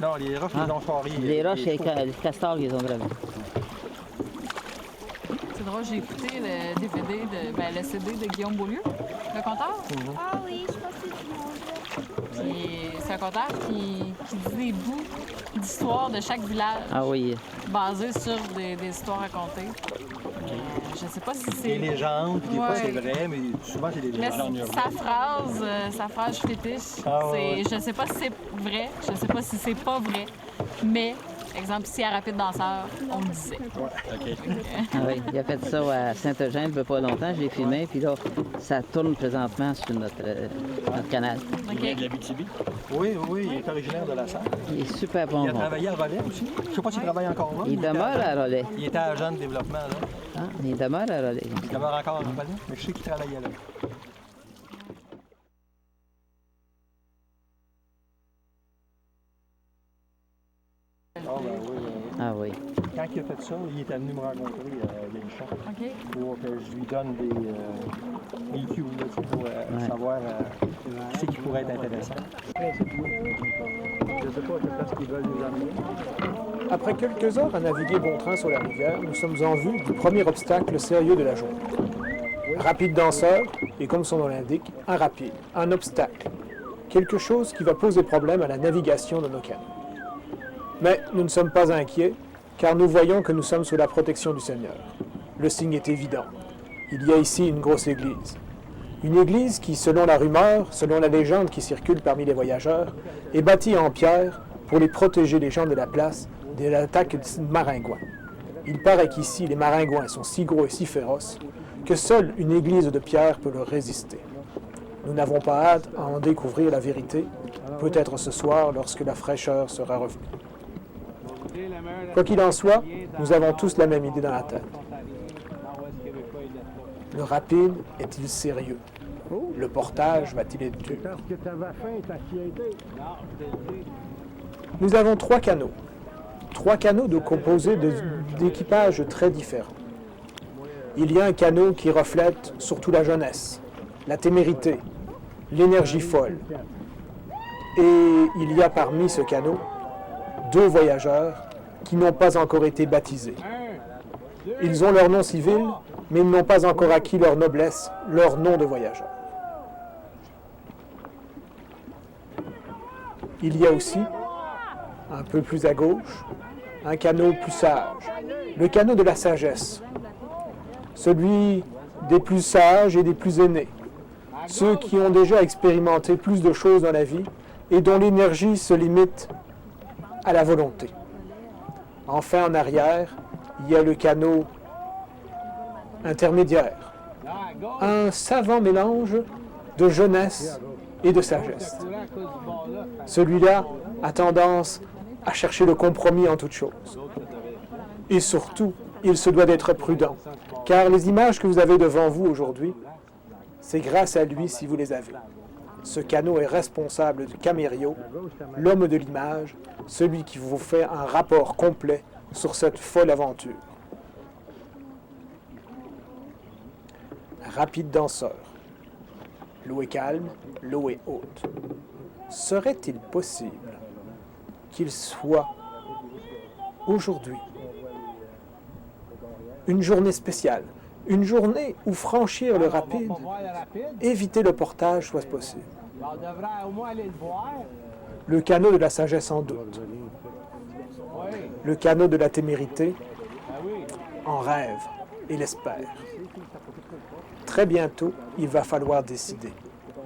Non, les roches, ils ont charrié. Les roches et les castors qu'ils ont gravés. C'est drôle, j'ai écouté le DVD, le CD de Guillaume Beaulieu, le conteur. Ah oui, je pense que c'est du monde. Puis c'est un conteur qui dit des bouts d'histoire de chaque village, Ah oui. basés sur des histoires racontées. Je sais pas si c'est... Des légendes, puis des fois Ouais. c'est vrai, mais souvent c'est des Mais légendes. sa phrase fétiche, Ah c'est, ouais. je sais pas si c'est vrai, je sais pas si c'est pas vrai, mais, exemple, ici à Rapide Danseur, on le disait. Ah oui, il a fait ça à Saint-Eugène il n'y a pas longtemps, je l'ai filmé, puis là, ça tourne présentement sur notre canal. Il vient de l'Abitibi. Oui, oui, il est originaire de la Sarre. Il est super bon. Il a bon. travaillé à Relais aussi. Je sais pas s'il travaille encore là. Il était demeure à Relais. Il était agent de développement là. Ah, il demeure à Relais. Il demeure encore à Relais, mais je sais qu'il travaillait là. Ah oui. Quand il a fait ça, il était venu me rencontrer à Deschamps OK? pour que je lui donne des cues là, tu sais, pour savoir qui c'est qui pourrait être intéressant. Je sais pas qu'est-ce qu'ils veulent nous amener. Après quelques heures à naviguer bon train sur la rivière, nous sommes en vue du premier obstacle sérieux de la journée. Rapide danseur, et comme son nom l'indique, un rapide, un obstacle. Quelque chose qui va poser problème à la navigation de nos canots. Mais nous ne sommes pas inquiets, car nous voyons que nous sommes sous la protection du Seigneur. Le signe est évident. Il y a ici une grosse église. Une église qui, selon la rumeur, selon la légende qui circule parmi les voyageurs, est bâtie en pierre pour les protéger les gens de la place de l'attaque des maringouins. Il paraît qu'ici, les maringouins sont si gros et si féroces que seule une église de pierre peut leur résister. Nous n'avons pas hâte à en découvrir la vérité, peut-être ce soir lorsque la fraîcheur sera revenue. Quoi qu'il en soit, nous avons tous la même idée dans la tête. Le rapide est-il sérieux? Le portage va-t-il être dur? Parce que tu avais faim, t'as été. Nous avons 3 canots. 3 canots composés d'équipages très différents. Il y a un canot qui reflète surtout la jeunesse, la témérité, l'énergie folle. Et il y a parmi ce canot 2 voyageurs qui n'ont pas encore été baptisés. Ils ont leur nom civil, mais ils n'ont pas encore acquis leur noblesse, leur nom de voyageur. Il y a aussi, un peu plus à gauche, un canot plus sage, le canot de la sagesse, celui des plus sages et des plus aînés, ceux qui ont déjà expérimenté plus de choses dans la vie et dont l'énergie se limite à la volonté. Enfin, en arrière, il y a le canot intermédiaire, un savant mélange de jeunesse et de sagesse. Celui-là a tendance à chercher le compromis en toutes choses. Et surtout, il se doit d'être prudent, car les images que vous avez devant vous aujourd'hui, c'est grâce à lui si vous les avez. Ce canot est responsable de Camério, l'homme de l'image, celui qui vous fait un rapport complet sur cette folle aventure. Rapide danseur. L'eau est calme, l'eau est haute. Serait-il possible qu'il soit aujourd'hui une journée spéciale, une journée où franchir le rapide, éviter le portage soit possible? On devrait au moins aller le voir. Le canot de la sagesse en doute. Le canot de la témérité en rêve et l'espère. Très bientôt, il va falloir décider.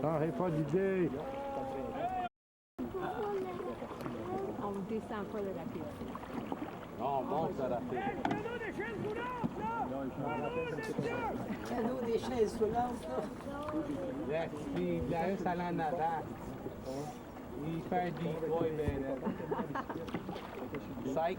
T'aurais pas d'idée. On descend pas le rapide. Non, bon, ça l'a fait. Canot des chaises volantes, là. Il laisse aller en avant. Il fait un decoy, ben Psych.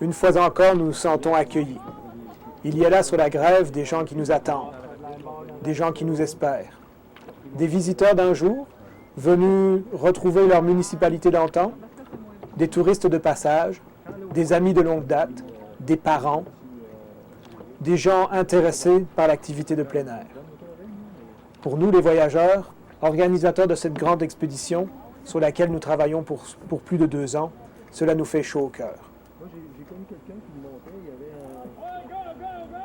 Une fois encore, nous nous sentons accueillis. Il y a là sur la grève des gens qui nous attendent, des gens qui nous espèrent, des visiteurs d'un jour, venus retrouver leur municipalité d'antan, des touristes de passage, des amis de longue date, des parents, des gens intéressés par l'activité de plein air. Pour nous, les voyageurs, organisateurs de cette grande expédition sur laquelle nous travaillons pour plus de 2 ans, cela nous fait chaud au cœur.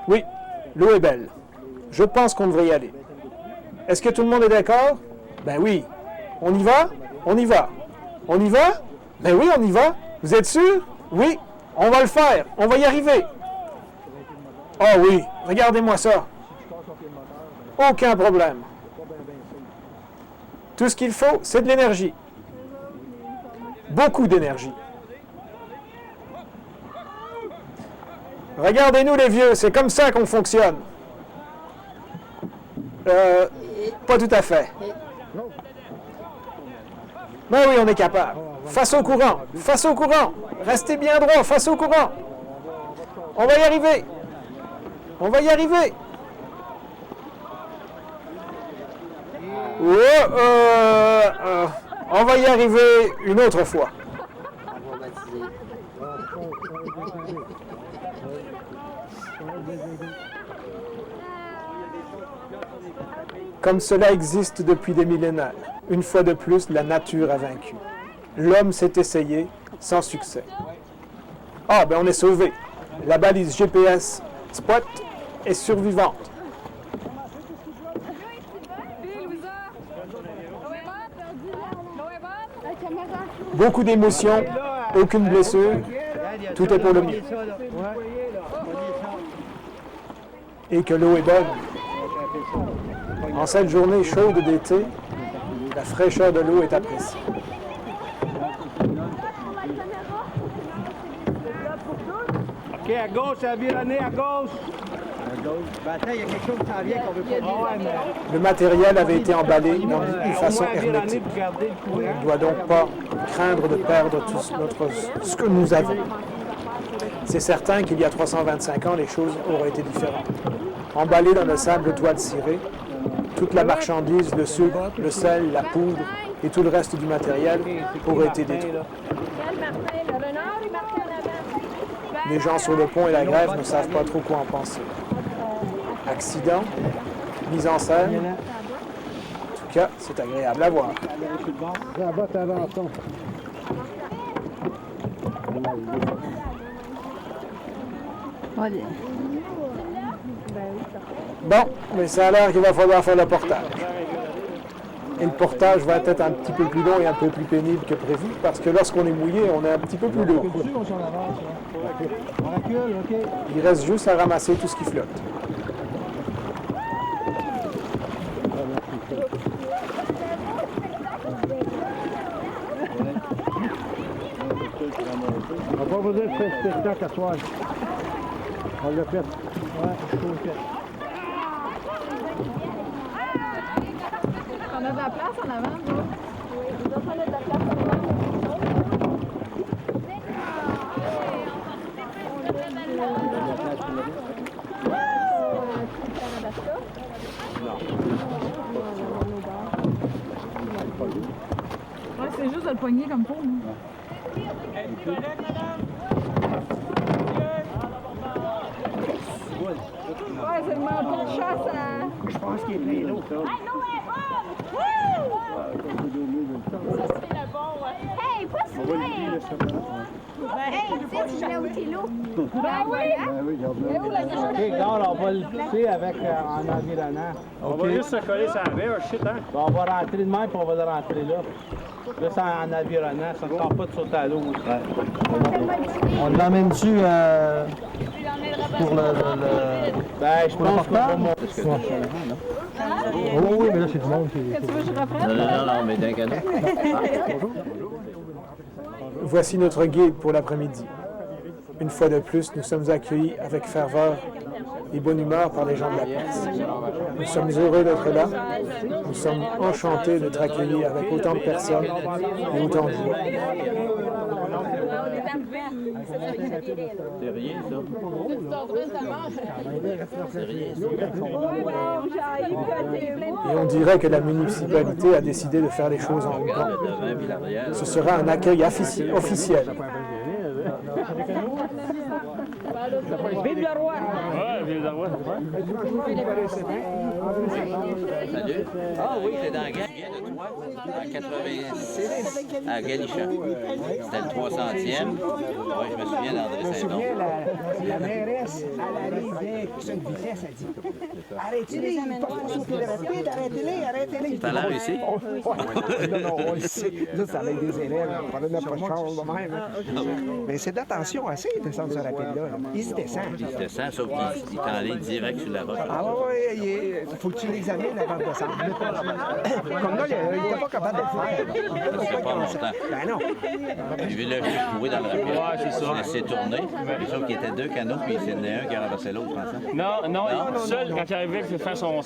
Oui, l'eau est belle. Je pense qu'on devrait y aller. Est-ce que tout le monde est d'accord? Ben oui. On y va? On y va. On y va? Ben oui, on y va. Vous êtes sûr? Oui, on va le faire. On va y arriver. Oh oui, regardez-moi ça. Aucun problème. Tout ce qu'il faut, c'est de l'énergie. Beaucoup d'énergie. Regardez-nous les vieux, c'est comme ça qu'on fonctionne. Pas tout à fait. Ben oui, on est capable. Face au courant, face au courant. Restez bien droit, face au courant. On va y arriver. On va y arriver. On va y arriver une autre fois. Comme cela existe depuis des millénaires, une fois de plus, la nature a vaincu. L'homme s'est essayé, sans succès. Ah, ben on est sauvé. La balise GPS Spot est survivante. Beaucoup d'émotions, aucune blessure, tout est pour le mieux. Et que l'eau est bonne. En cette journée chaude d'été, la fraîcheur de l'eau est appréciée. OK, à gauche, à vironner, à gauche. Ben attends, il y a quelque chose qui s'en vient qu'on veut pas. Le matériel avait été emballé d'une façon hermétique. On ne doit donc pas craindre de perdre tout ce que nous avons. C'est certain qu'il y a 325 ans, les choses auraient été différentes. Emballé dans le sable toile cirée, toute la marchandise, le sucre, le sel, la poudre et tout le reste du matériel aurait été détruit. Les gens sur le pont et la grève ne savent pas trop quoi en penser. Accident, mise en scène, en tout cas, c'est agréable à voir. Bon, mais ça a l'air qu'il va falloir faire le portage. Et le portage va être un petit peu plus long et un peu plus pénible que prévu, parce que lorsqu'on est mouillé, on est un petit peu plus lourd. Il reste juste à ramasser tout ce qui flotte. On va pas vous dire que c'est un spectacle à soir. On l'a fait. Ouais, je trouve que... On a de la place en avant, nous. Oui, nous autres, on a de la place en avant. Ouais, c'est juste de le poigner comme pour nous. Ouais, c'est le manteau de chasse à... Je pense qu'il est plein d'eau, ça. Hey, pas si loin! Hey, tu sais, tu voulais où t'es l'eau? Ben oui! OK, donc on va le pousser avec en environnant. On va juste se coller sur la verre, shit, hein? Bon, on va rentrer de même, puis on va le rentrer là. Là, c'est en environnant, ça ne sort pas de sauter à l'eau. On l'emmène-tu pour le... Ben, je pense qu'on va monter. Oh oui, mais là, c'est du monde qui... Qu'est-ce que tu veux que je reprenne? Non, mais d'un cadeau. Voici notre guide pour l'après-midi. Une fois de plus, nous sommes accueillis avec ferveur et bonne humeur par les gens de la place. Nous sommes heureux d'être là. Nous sommes enchantés d'être accueillis avec autant de personnes et autant de joie. C'est rien, ça. C'est rien, Et on dirait que la municipalité a décidé de faire les choses en grand. Ce sera un accueil officiel. Vive le roi! Ouais, vive le roi. Salut. Ah oui, t'es dans la gang. Tu viens de toi, en 86, à Galichat. C'était le 300e. Oui, je me souviens d'André Saint-Don. La mairesse, elle arrivait sur une vitesse, elle dit arrêtez-les, pas pour sauter rapide, arrêtez-les. T'as l'air ici? Non, on le sait. Là, ça avec des élèves, on prenait notre chance de même. Mais c'est d'attention assez, descendre ce rapide-là. Il se descend. Il se descend, sauf qu'il t'enligne direct sur la roche. Ah oui, il faut que tu l'examines avant de descendre. Comme là, il n'était pas capable de le faire. Ça fait pas longtemps. Ben non. J'ai vu le vieux courir dans le rapide. Ouais, c'est ça. Il s'est tourné. Mais sauf qu'il y était deux canaux, puis il y en a un qui a renversé l'autre, je pense. Non, seul, quand il arrivait pour faire son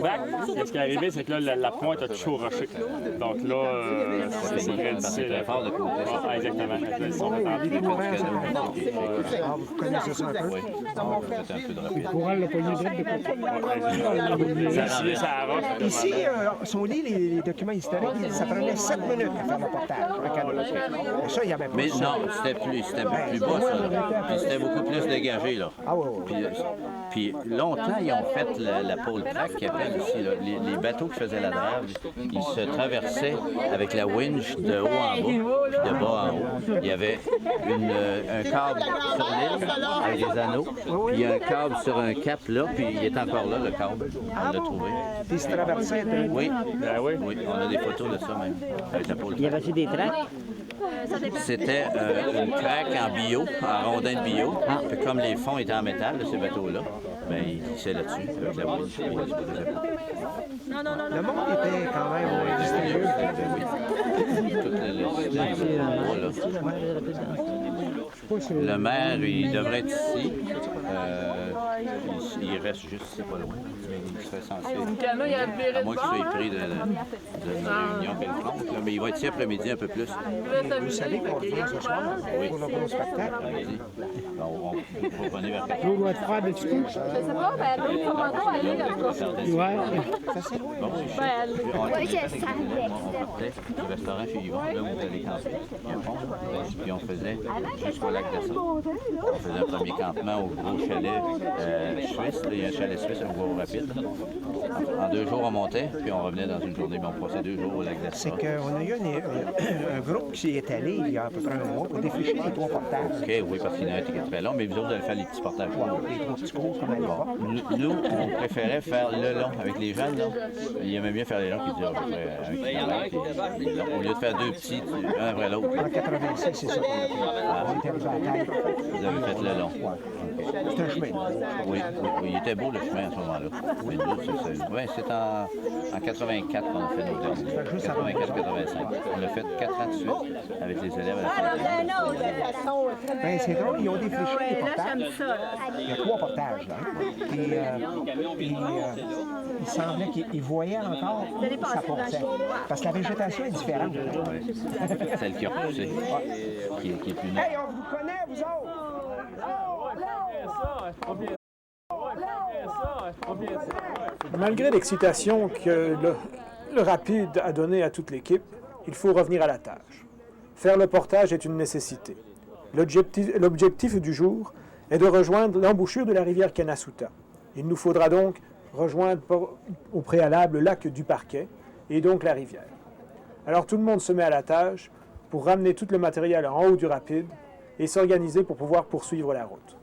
bac, ce qui est arrivé, c'est que là, la pointe a touché au rocher. Donc là, c'est très difficile. C'est fort de côté. Ah, exactement. Ils sont Vous connaissez ça un peu? Oui. C'était un peu de rapide. Courant le poignet de Ici, sont liés les documents historiques. Ça prenait 7 minutes à faire le portage. Ça, il y avait pas. Mais non, c'était plus bas, ça. Puis c'était beaucoup plus dégagé, là. Ah oui. Puis longtemps, ils ont fait la pole track qu'ils appellent ici. Là. Les bateaux qui faisaient la drave, ils se traversaient avec la winch de haut en bas, puis de bas en haut. Il y avait un câble sur l'île avec des anneaux, puis il y a un câble sur un cap là, puis il est encore là, le câble. On l'a trouvé. Puis ils se traversaient. Oui, oui, on a des photos de ça même, avec la pole track. Il y avait-tu des tracts? C'était une traque en bio, en rondin de bio. Puis comme les fonds étaient en métal de ces bateaux-là, ben ils glissaient là-dessus avec la winch. Le monde était quand même mystérieux. Le maire, il devrait être ici. Il reste juste ici, pas loin. Il serait censé. À moins qu'il soit pris de réunion quelconque. Là, mais il va être ici après-midi un peu plus. Vous savez qu'on revient ce soir pour le bon spectacle? On va revenir vers 4 L'eau doit être froide, tu peux? Je sais pas, ben, le commando, elle est là, en tout cas. Ouais. Oui, je savais. Le restaurant chez Yvon, là où vous allez camper. Puis on faisait jusqu'au lac de Sault. On faisait un premier campement au gros chalet suisse. Là, il y a un chalet suisse, un gros rapide. En 2 jours, on montait, puis on revenait dans une journée. Mais on passait 2 jours au lac de Sault. C'est qu'on a eu un groupe qui est allé il y a à peu près un mois pour défricher les 3 portages. OK, oui, parce qu'il y en a un qui était très long, mais vous autres, vous allez faire les petits portages. Les 3 petits cours comme à l'époque. Nous, on préférait faire le long avec les jeunes. Là. Il aimait bien faire les longs qui duraient à peu près 1 kilomètre. Au lieu de faire 2 petits, un après l'autre. En 86, c'est ça qu'on a fait. On était arrivé à la tête. Vous avez fait le long. C'est un chemin. Oui, il était beau le chemin à ce moment-là. Oui, c'est en 84 qu'on a fait nos derniers. 84-85. On l'a fait 4 ans de suite avec les élèves à la fin. Ben, c'est drôle, ils ont défriché les portages. Il y a 3 portages, là. Et il semblait qu'ils voyaient encore où ça poussait. Parce que la végétation est différente. Oui. Celle qui a poussé, qui est plus nette. Hey, on vous connaît, vous autres! Malgré l'excitation que le rapide a donnée à toute l'équipe, il faut revenir à la tâche. Faire le portage est une nécessité. L'objectif du jour est de rejoindre l'embouchure de la rivière Kanasuta. Il nous faudra donc rejoindre au préalable le lac du Parquet et donc la rivière. Alors tout le monde se met à la tâche pour ramener tout le matériel en haut du rapide et s'organiser pour pouvoir poursuivre la route.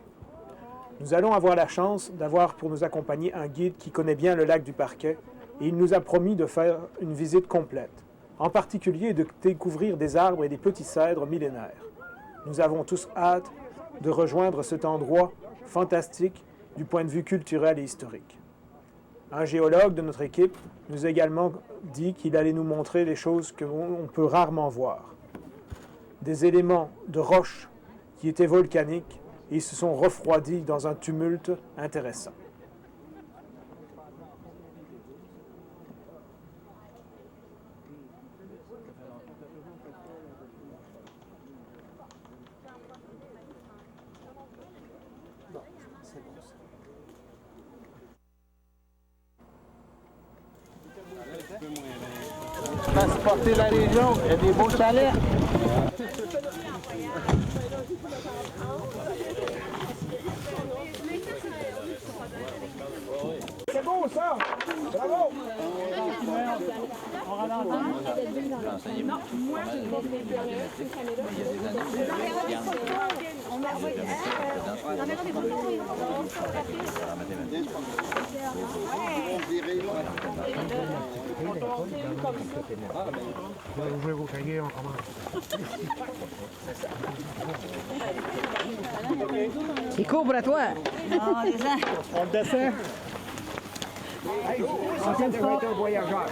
Nous allons avoir la chance d'avoir pour nous accompagner un guide qui connaît bien le lac du Parquet et il nous a promis de faire une visite complète, en particulier de découvrir des arbres et des petits cèdres millénaires. Nous avons tous hâte de rejoindre cet endroit fantastique du point de vue culturel et historique. Un géologue de notre équipe nous a également dit qu'il allait nous montrer des choses qu'on peut rarement voir. Des éléments de roche qui étaient volcaniques ils se sont refroidis dans un tumulte intéressant. Transporter la région, il y a des beaux chalets. C'est bon ça! Bravo! Ouvrez vos cahiers, on commence. Il couvre à toi. On le descend? Hey, ça devrait être un voyageur.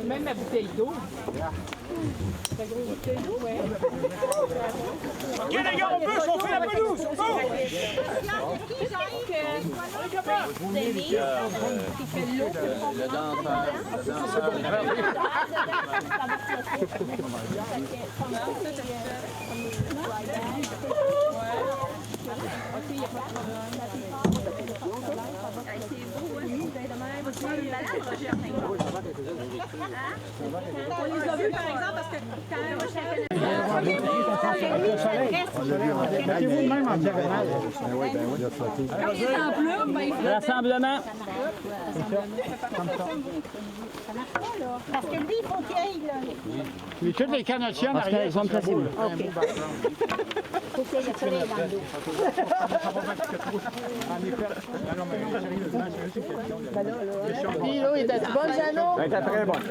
Même ma bouteille d'eau. Ta grosse bouteille d'eau, ouais. OK, les gars, on peut chauffer la pelouse! On les a vus, par exemple, parce que Mettez-vous de même en diagonale. Rassemblement. Parce que lui, il faut qu'il aille, là. Mais toutes les canotiers en arrière, ils sont placés. OK. Faut qu'il aille le soleil dans le dos. Puis là, il était bonne, Jeannot? Elle était très bonne.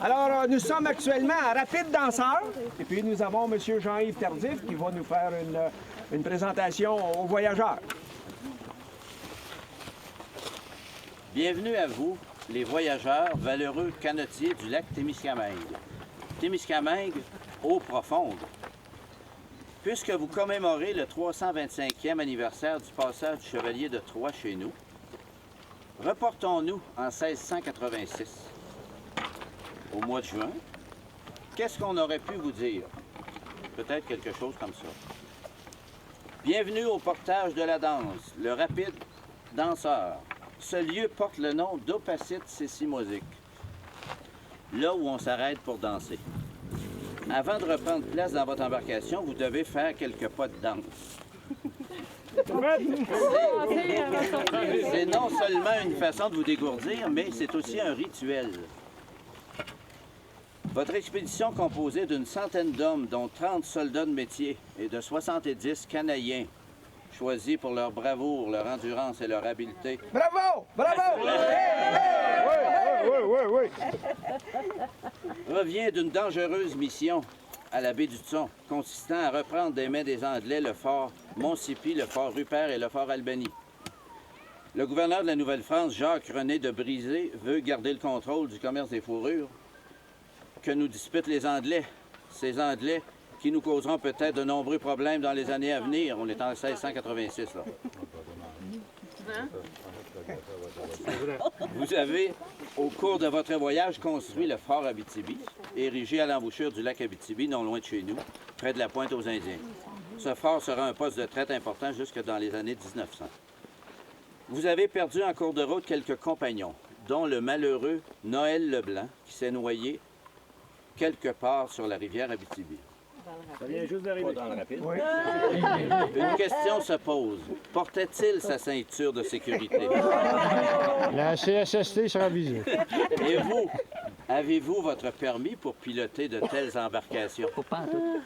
Alors, nous sommes actuellement à Rapide Danseur. Et puis, nous avons M. Jean-Yves Tardif qui va nous faire une présentation aux voyageurs. Bienvenue à vous, les voyageurs valeureux canotiers du lac Témiscamingue. Témiscamingue, eau profonde. Puisque vous commémorez le 325e anniversaire du passage du Chevalier de Troyes chez nous, reportons-nous en 1686. Au mois de juin, qu'est-ce qu'on aurait pu vous dire? Peut-être quelque chose comme ça. Bienvenue au portage de la danse, le Rapide Danseur. Ce lieu porte le nom d'Opacite Sissimosic, là où on s'arrête pour danser. Avant de reprendre place dans votre embarcation, vous devez faire quelques pas de danse. C'est non seulement une façon de vous dégourdir, mais c'est aussi un rituel. Votre expédition composée d'une centaine d'hommes, dont 30 soldats de métier et de 70 Canadiens, choisis pour leur bravoure, leur endurance et leur habileté. Bravo! Bravo! Oui. Revient d'une dangereuse mission à la baie du Thon, consistant à reprendre des mains des Anglais le fort Mont-Sipi, le fort Rupert et le fort Albany. Le gouverneur de la Nouvelle-France, Jacques-René de Brisé, veut garder le contrôle du commerce des fourrures que nous disputent les Anglais. Ces Anglais qui nous causeront peut-être de nombreux problèmes dans les années à venir. On est en 1686, là. Vous avez, au cours de votre voyage, construit le fort Abitibi, érigé à l'embouchure du lac Abitibi, non loin de chez nous, près de la pointe aux Indiens. Ce fort sera un poste de traite important jusque dans les années 1900. Vous avez perdu en cours de route quelques compagnons, dont le malheureux Noël Leblanc, qui s'est noyé quelque part sur la rivière Abitibi. Ça vient juste d'arriver. Dans le rapide. Oui. Une question se pose. Portait-il sa ceinture de sécurité? La CSST sera visée. Et vous, avez-vous votre permis pour piloter de telles embarcations? Pas tout.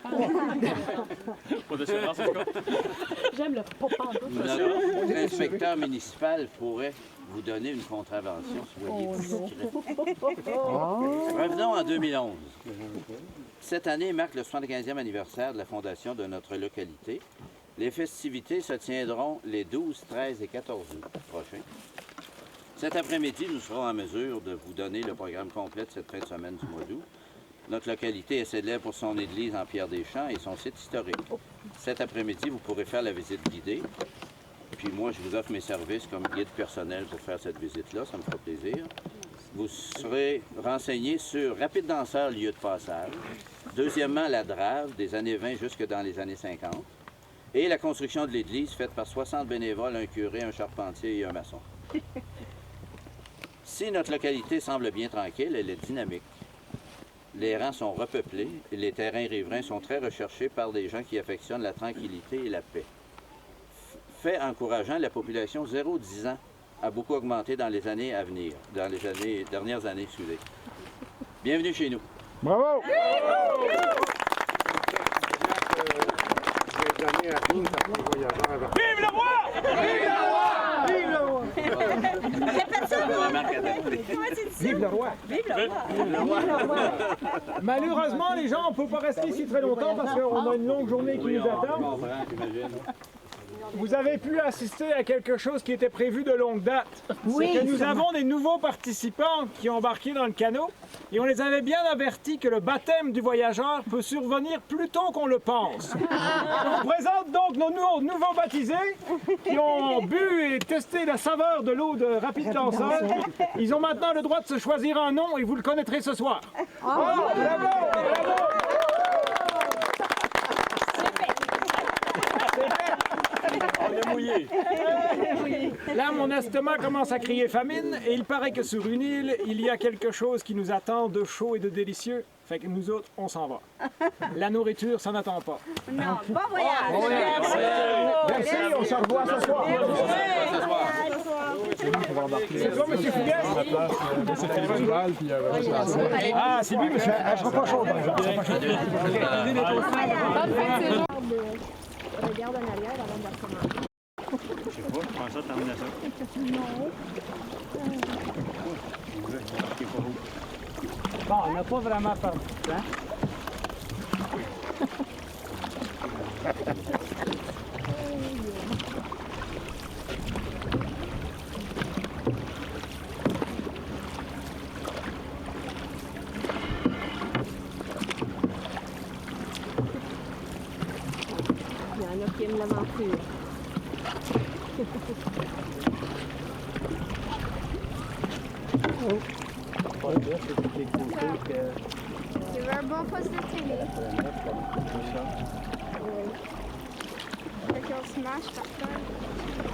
J'aime le pop-up. Notre inspecteur municipal pourrait vous donner une contravention. Soyez discret. Revenons en 2011. Cette année marque le 75e anniversaire de la fondation de notre localité. Les festivités se tiendront les 12, 13 et 14 août prochains. Cet après-midi, nous serons en mesure de vous donner le programme complet de cette fin de semaine du mois d'août. Notre localité est célèbre pour son église en pierre des champs et son site historique. Cet après-midi, vous pourrez faire la visite guidée. Puis moi, je vous offre mes services comme guide personnel pour faire cette visite-là. Ça me fera plaisir. Vous serez renseigné sur Rapide Danseur, lieu de passage. Deuxièmement, la drave des années 20 jusque dans les années 50. Et la construction de l'église faite par 60 bénévoles, un curé, un charpentier et un maçon. Si notre localité semble bien tranquille, elle est dynamique. Les rangs sont repeuplés et les terrains riverains sont très recherchés par des gens qui affectionnent la tranquillité et la paix. Fait encourageant, la population 0-10 ans a beaucoup augmenté dans les années à venir, dans les dernières années, excusez. Bienvenue chez nous. Bravo! Vive le roi! Vive le roi! Vive le roi! Répète ça, Vive le roi! Vive le roi! Malheureusement, les gens, on ne peut pas rester ici très longtemps parce qu'on a une longue journée qui nous attend. Vous avez pu assister à quelque chose qui était prévu de longue date. Oui, c'est que nous avons des nouveaux participants qui ont embarqué dans le canot et on les avait bien avertis que le baptême du voyageur peut survenir plus tôt qu'on le pense. On présente donc nos nouveaux baptisés qui ont bu et testé la saveur de l'eau de Rapide Danseur. Ils ont maintenant le droit de se choisir un nom et vous le connaîtrez ce soir. Bravo! Bravo! On est mouillé. Là, mon estomac commence à crier famine et il paraît que sur une île, il y a quelque chose qui nous attend de chaud et de délicieux. Fait que nous autres, on s'en va. La nourriture, ça n'attend pas. Non, bon voyage! Bon voyage. Merci, on se revoit ce soir. C'est toi, M. Fouguet? Ah, c'est lui, monsieur. Je ne serai pas chaud. Regarde en arrière avant de recommencer. Je sais pas, je pense que t'emmènes ça. Non. Bon, on n'a pas vraiment perdu de temps. Il y en a qui aiment l'aventure. Tu veux un bon poste de télé? Oui. Fait qu'on se marche par terre.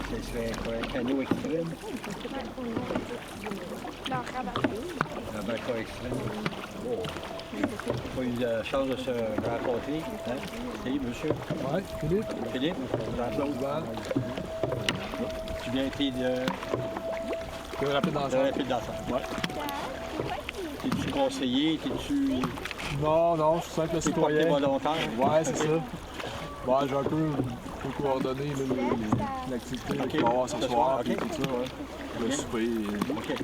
Ce serait quoi, un canot extrême? Non, rabattu. Un bateau extrême. On a eu la chance de se rencontrer. Hein? Salut, monsieur. Oui, Philippe. Philippe, Jean-Claude Val. Tu viens été de Rapide Danseur. Rapide Danseur. Ouais. T'es-tu conseiller? T'es-tu. Non, je suis simple citoyen. Volontaire? Ouais, c'est ça. Ouais, j'ai un peu coordonné l'activité qu'il va y avoir ce soir, puis tout ça, ouais. Le souper. OK.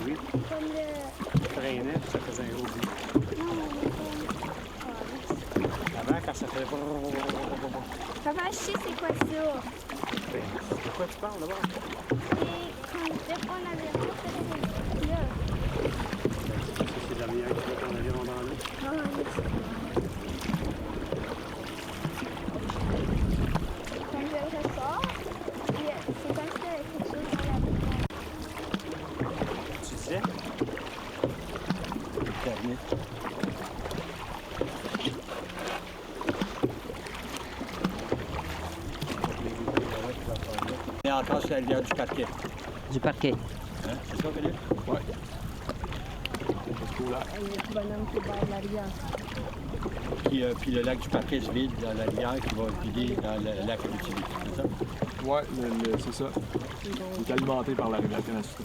Oui. Comme le... Traînait, puis ça faisait un gros bruit. Avant, quand ça fait... Papa, je sais c'est quoi ça? De quoi tu parles d'abord? C'est quand on avait fait là. C'est de la meilleure qui va t'en aller en dans l'eau. Quand je ressors, c'est comme si avait quelque chose dans la bouche. Tu disais? Dernier. On est encore sur la rivière du Parquet. Du parquet. Hein? C'est ça, Philippe? Ouais. Il y a un bonhomme qui va à l'arrière. Puis le lac du Parquet se vide dans la rivière qui va vider dans le lac Abitibi. C'est ça? Ouais, c'est ça. Il est alimenté par la rivière Canastica.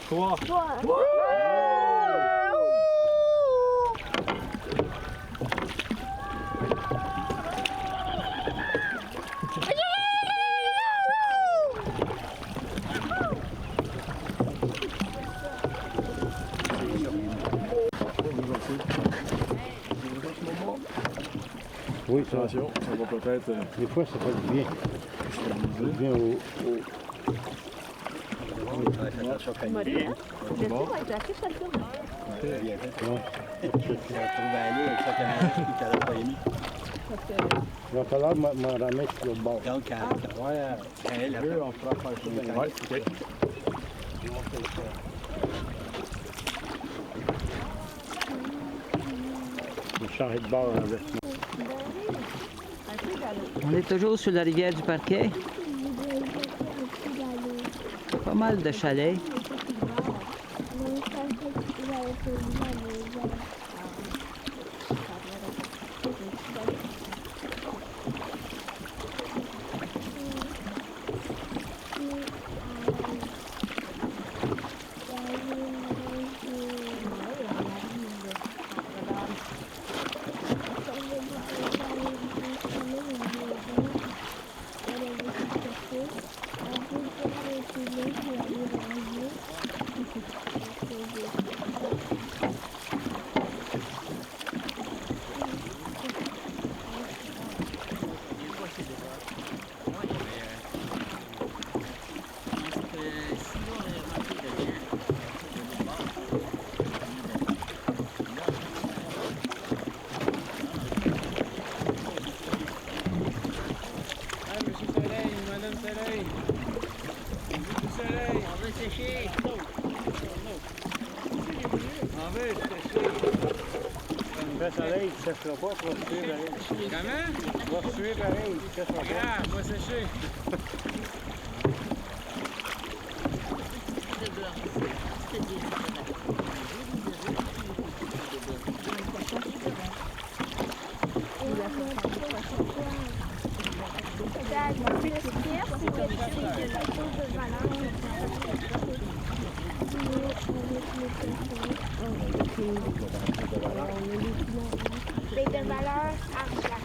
3. Oui, ça Attention, ça va peut-être... Des fois, ça fait du bien. Ça fait du bien au... Moderne. Le tour va être assez facile. Très bien fait. Tu l'as trouvé allé avec sa caméra qui t'avait pas émis. Il va falloir m'en remettre sur le bord. Donc, quand elle a on fera faire ça. Ouais, OK. Le charrette de bord en vert. On est toujours sur la rivière du Parquet. Pas mal de chalets. Le soleil, tu ne sécheras pas, tu vas suer pareil. Comment? Tu vas suer pareil, tu ne sécheras pas. Regarde, moi sécher. Les de valeur argent.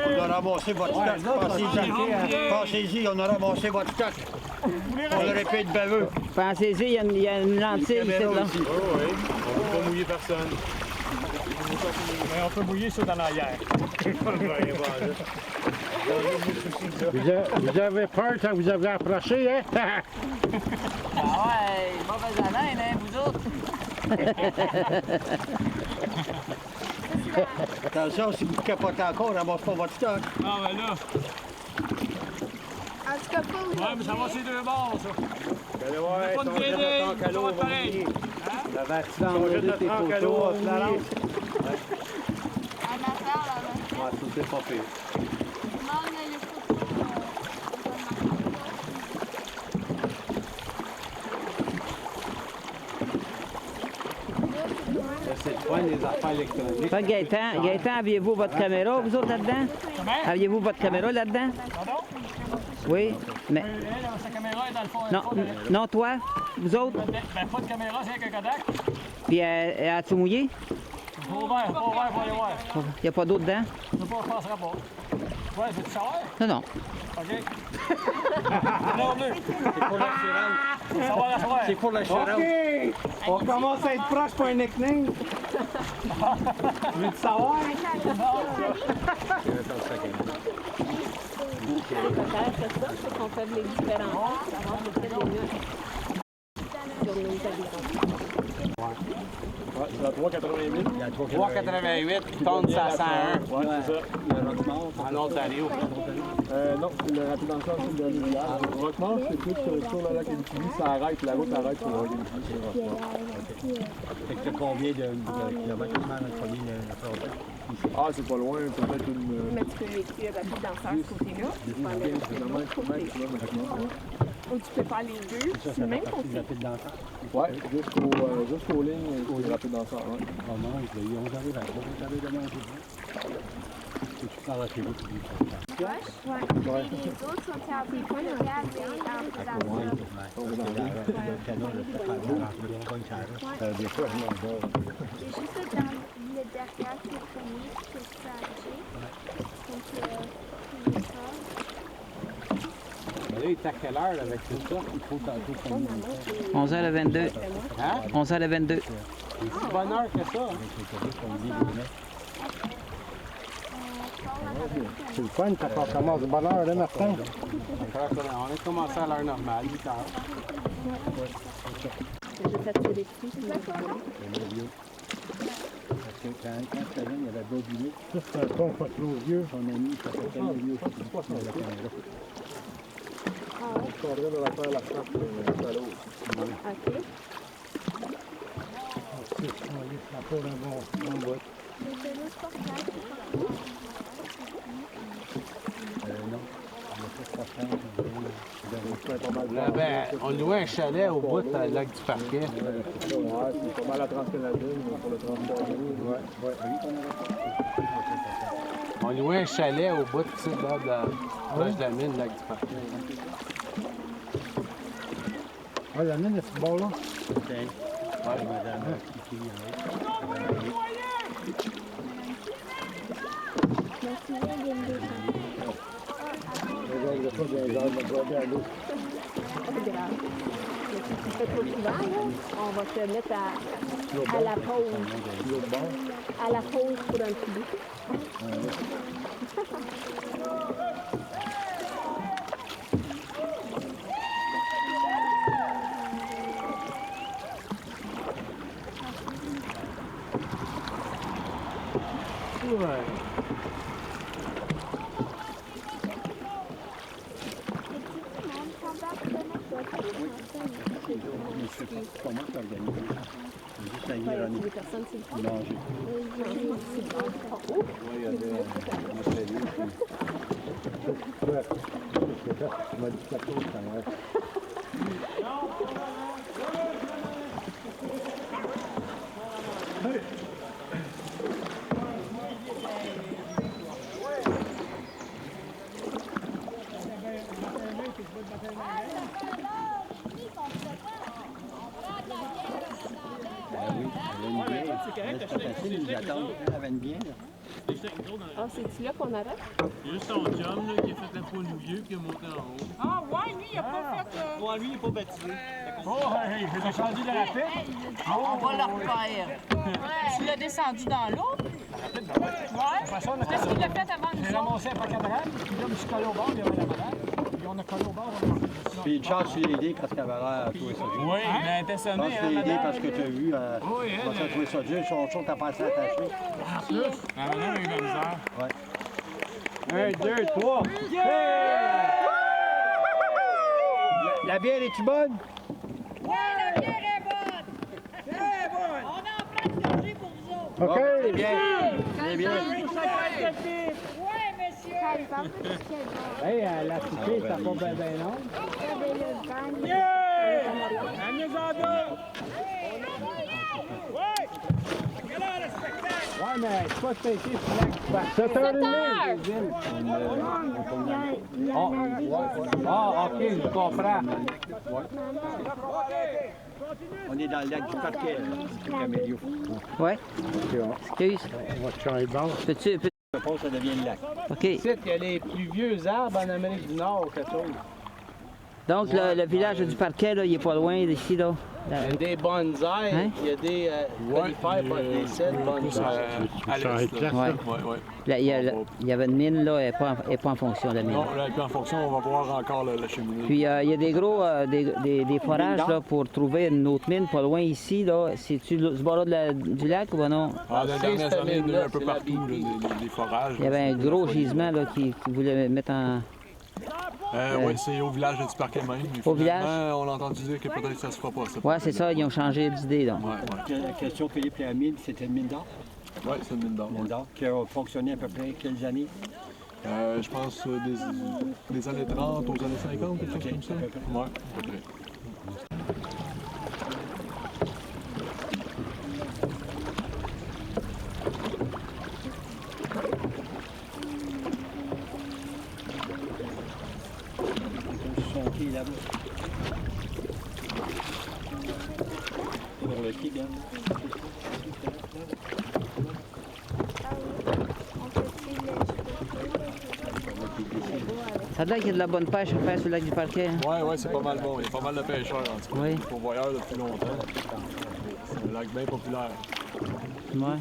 On a ramassé votre stock. Pensez-y, on a ramassé votre stock. On aurait pu être baveux. Pensez-y, il y a une lentille ici, là. Oui, oui. On ne peut pas mouiller personne. Mais on peut mouiller ça dans l'arrière. Vous avez peur quand vous avez approché, hein? Ah ouais, mauvaise haleine, hein, vous autres? Attention, si vous capotez encore, ramasse pas votre stock. Ah, ben là. En tout cas, pas aujourd'hui. Ouais, mais ça va ces deux bords, ça. Ouais, pas de grédé, ça va être pareil. La vaccine, on va tes photos, En affaire, là. Ouais, c'est pas pire. Non, mais les photos. C'est le point des affaires électroniques. Fait, Gaëtan, aviez-vous votre caméra, vous autres, là-dedans? Aviez-vous votre caméra là-dedans? Pardon? Oui, mais... Sa caméra est dans le fond. Non, toi? Vous autres? Ben, pas de caméra, c'est avec un Kodak. Puis, as-tu mouillé? Pas ouvert, faut aller voir. Il n'y a pas d'eau dedans? Je penserai pas. Ouais, veux-tu savoir? Non. OK. Non, deux. C'est pour l'assurance. Ça va la soirée. C'est pour l'assurance. OK! On commence à être proche pour un nickname. Veux-tu savoir? Les cotages, c'est ça, c'est qu'on fait les différents avant de faire des notes sur nos habitants. Ouais, c'est la 388. 388, tonne ça 101. Ouais, c'est ça. En Ontario. Non, le rapide dans le sens, c'est le dernier village. Rockmore, c'est plus sur le lac Abitibi, ça arrête, la route arrête sur le lac Abitibi, c'est Rockmore. Fait que t'as combien de kilomètres entre la frontière? Ah, c'est pas loin, peut-être une... Mais tu peux écrire rapide dans ce côté-là. Comment Ou tu peux faire les deux. C'est le même concept. Rapide danseur. Oui, jusqu'aux lignes, c'est rapide danseur. Ouais. On mange, on arrive à manger. Et tu parles à tes autres. Ouais. Les autres sont à des points de garde et Des fois, je m'en vais. c'est juste dans le derrière qui est premier, qui est scratché. Donc, Là, il est à quelle heure avec tout ça? Il faut tantôt qu'on 11h22. Hein? 11h22. C'est si bonne heure que ça. C'est le fun quand on commence de bonne heure, là, Martin. On a commencé à l'heure normale, 8 heures. J'ai fait ça des petits. Quand j'étais jeune, il y avait d'autres vidéos. Ça, c'est un ton pas trop vieux. Son ami, ça s'appelle Emilio. Je suis en train de la faire la frappe à l'autre. OK. Ça pas un bon bout. Non. Là, ben, on louait un chalet au bout du lac du Parquet. C'est pas mal la Transcanadienne pour le transport. On louait un chalet au bout de là, proche de la mine, lac du Parquet. Ah, la mine, est-ce bon là? Tu fais trop souvent, là, on va te mettre à la pause. À la pause pour un petit bout. Comment tu organises? Juste à Ironie. Les personnes, c'est le fun. Manger. Oui, il y avait un escalier. Tu m'as dit quelque chose, ça va. Ah, c'est-tu là qu'on arrête? Il y a juste son chum là, qui a fait la poule vieux qui est monté en haut. Ah ouais, lui, il a pas fait... Ouais, lui, il n'est pas baptisé. Oh, hey, j'ai descendu de la rapide. On va le refaire. Tu l'as descendu dans l'eau? Ouais. Qu'est-ce qu'il a fait avant nous? J'ai ramassé un paquet de rames, puis là, je me suis collé au bord, il y avait la malade. Puis on a collé au bord. Puis une chance, tu l'as aidé parce qu'elle avait l'air à trouver ça dur. Oui, il a été sonné. Je pense que tu l'as aidé parce que tu as vu, elle a trouvé ça dur, son chou t'a passé attaché. En plus, ah, maintenant, il a eu de la misère. Ouais. 1, 2, 3. La bière est-tu bonne? Ouais, la bière est bonne. Très bonne. On est en train de manger pour vous autres. OK. C'est bien. C'est bien. Ouais, monsieur. Hey, la poupée, ça pas bien long. Yeah! Amenez-en deux. Ouais! Quelle heure le spectacle? Ouais, mais c'est pas spécial, c'est 7h30. Ah, OK, je comprends. On est dans le lac du Parquet, Camélio. Ouais. Excuse. On va te changer de bord. Peux-tu... Je pense que ça devient le lac. OK. Ici, il y a les plus vieux arbres en Amérique du Nord, quelque chose. Donc, le village du Parquet, là, il est pas loin d'ici, là. Il y a des bonsaïs, Hein? il y a des conifères, des cèdres, bonsaïs. Tu veux changer de place, Ouais. là? Là, il y avait une mine, là, elle n'est pas en fonction, la mine. Non, là, puis en fonction, on va voir encore la cheminée. Puis, il y a des gros des forages là, pour trouver une autre mine pas loin ici. Là. C'est-tu ce bord-là du lac ou non? Ah, dans les dernières années, il y en a eu un peu c'est la partout, là, des forages. Il y avait un gros gisement là, qui voulait mettre en... Oui, c'est au village du Parquet même. Mais Au village? on a entendu dire que peut-être ça se fera pas, ça. Oui, c'est ça, ils ont changé d'idée. Là. La question, Philippe, la mine, c'était une mine d'or? Oui, c'est une mine d'or. Mine d'or, qui a fonctionné à peu près quelles années? Je pense des années 30 aux années 50, quelque chose comme ça. Ouais, à peu près. Ça a l'air qu'il y a de la bonne pêche à faire sur le lac du Parquet. Hein? Oui, c'est pas mal bon. Il y a pas mal de pêcheurs en tout cas. Oui. Pour voyeurs depuis longtemps. C'est un lac bien populaire. Ouais.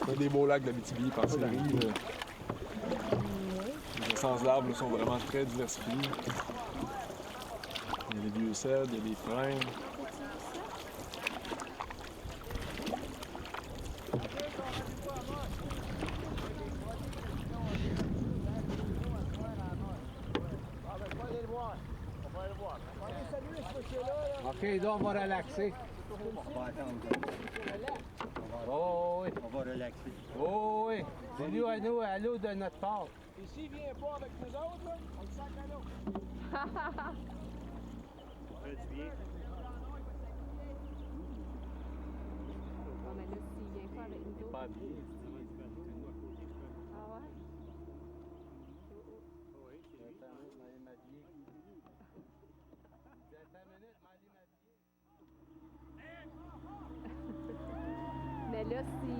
C'est un des beaux lacs d'Abitibi par série. Les essences d'arbres sont vraiment très diversifiées. Il y a des vieux cèdres, il y a des frênes. OK, donc on va relaxer. Oh oui. On va relaxer. Oh oui. C'est nous à l'eau de notre part. Et s'il vient pas avec nous autres, là, on le sac à l'eau. Ça fait du bien. Mais là, s'il vient pas avec nous autres. Pas bien. Ah ouais? Oui, c'est lui. Mais là, si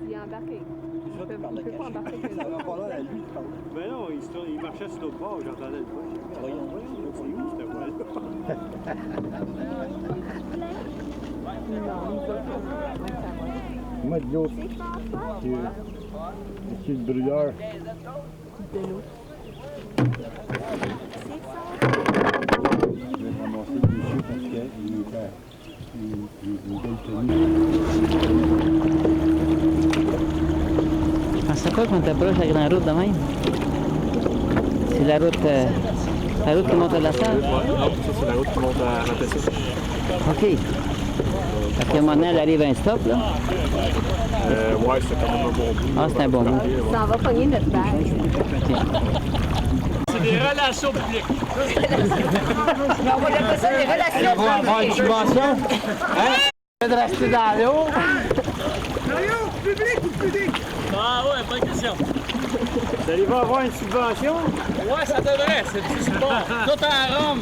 il embarque, il peut pas embarquer avec nous autres. Ben non, il marchait sur l'autre bord, j'entendais le bruit. Voyons, c'est où cette voile? Moi, de l'autre, c'est le brûleur. De l'eau. Je vais ramasser le dessus parce qu'il est belle tenue. Je pensais pas qu'on t'approche la grande route de même. C'est la route qui monte à la salle? Non, ça c'est la route qui monte à la Tessa. OK. Parce qu'à un moment donné, elle arrive à un stop, là? Ouais, c'est quand même un bon bout. Ah, c'est un bon bout. Ça va pogner notre bague. C'est des relations publiques. On va appeler ça des relations On va avoir une subvention. Hein? De rester dans l'eau. Ah ouais, bonne question. Vous allez avoir une subvention? Ouais, ça devrait. C'est bon. Tout en Rome.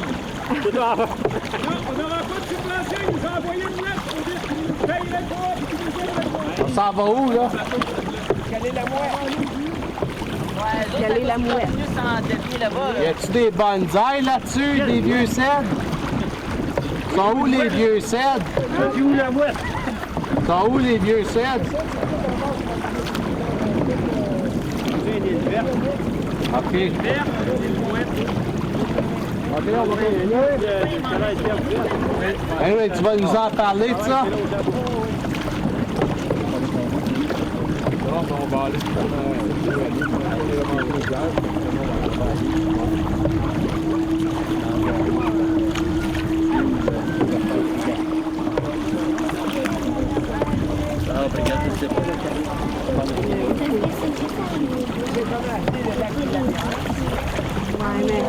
Tout en Rome. On n'aura pas de subvention. Ils nous ont envoyé une lettre pour dire qu'ils nous payeraient pas. On s'en va où, là? Quelle est la mouette? Quelle est la mouette? Y a-tu des bonsaïs là-dessus, des vieux cèdres? Sont où les vieux cèdres? C'est où la mouette? Sont où les vieux cèdres? C'est une île verte. OK. Verte, une mouette. OK, on va continuer. Eh oui, tu vas nous en parler de ça? Non, mais on va aller Ouais, mais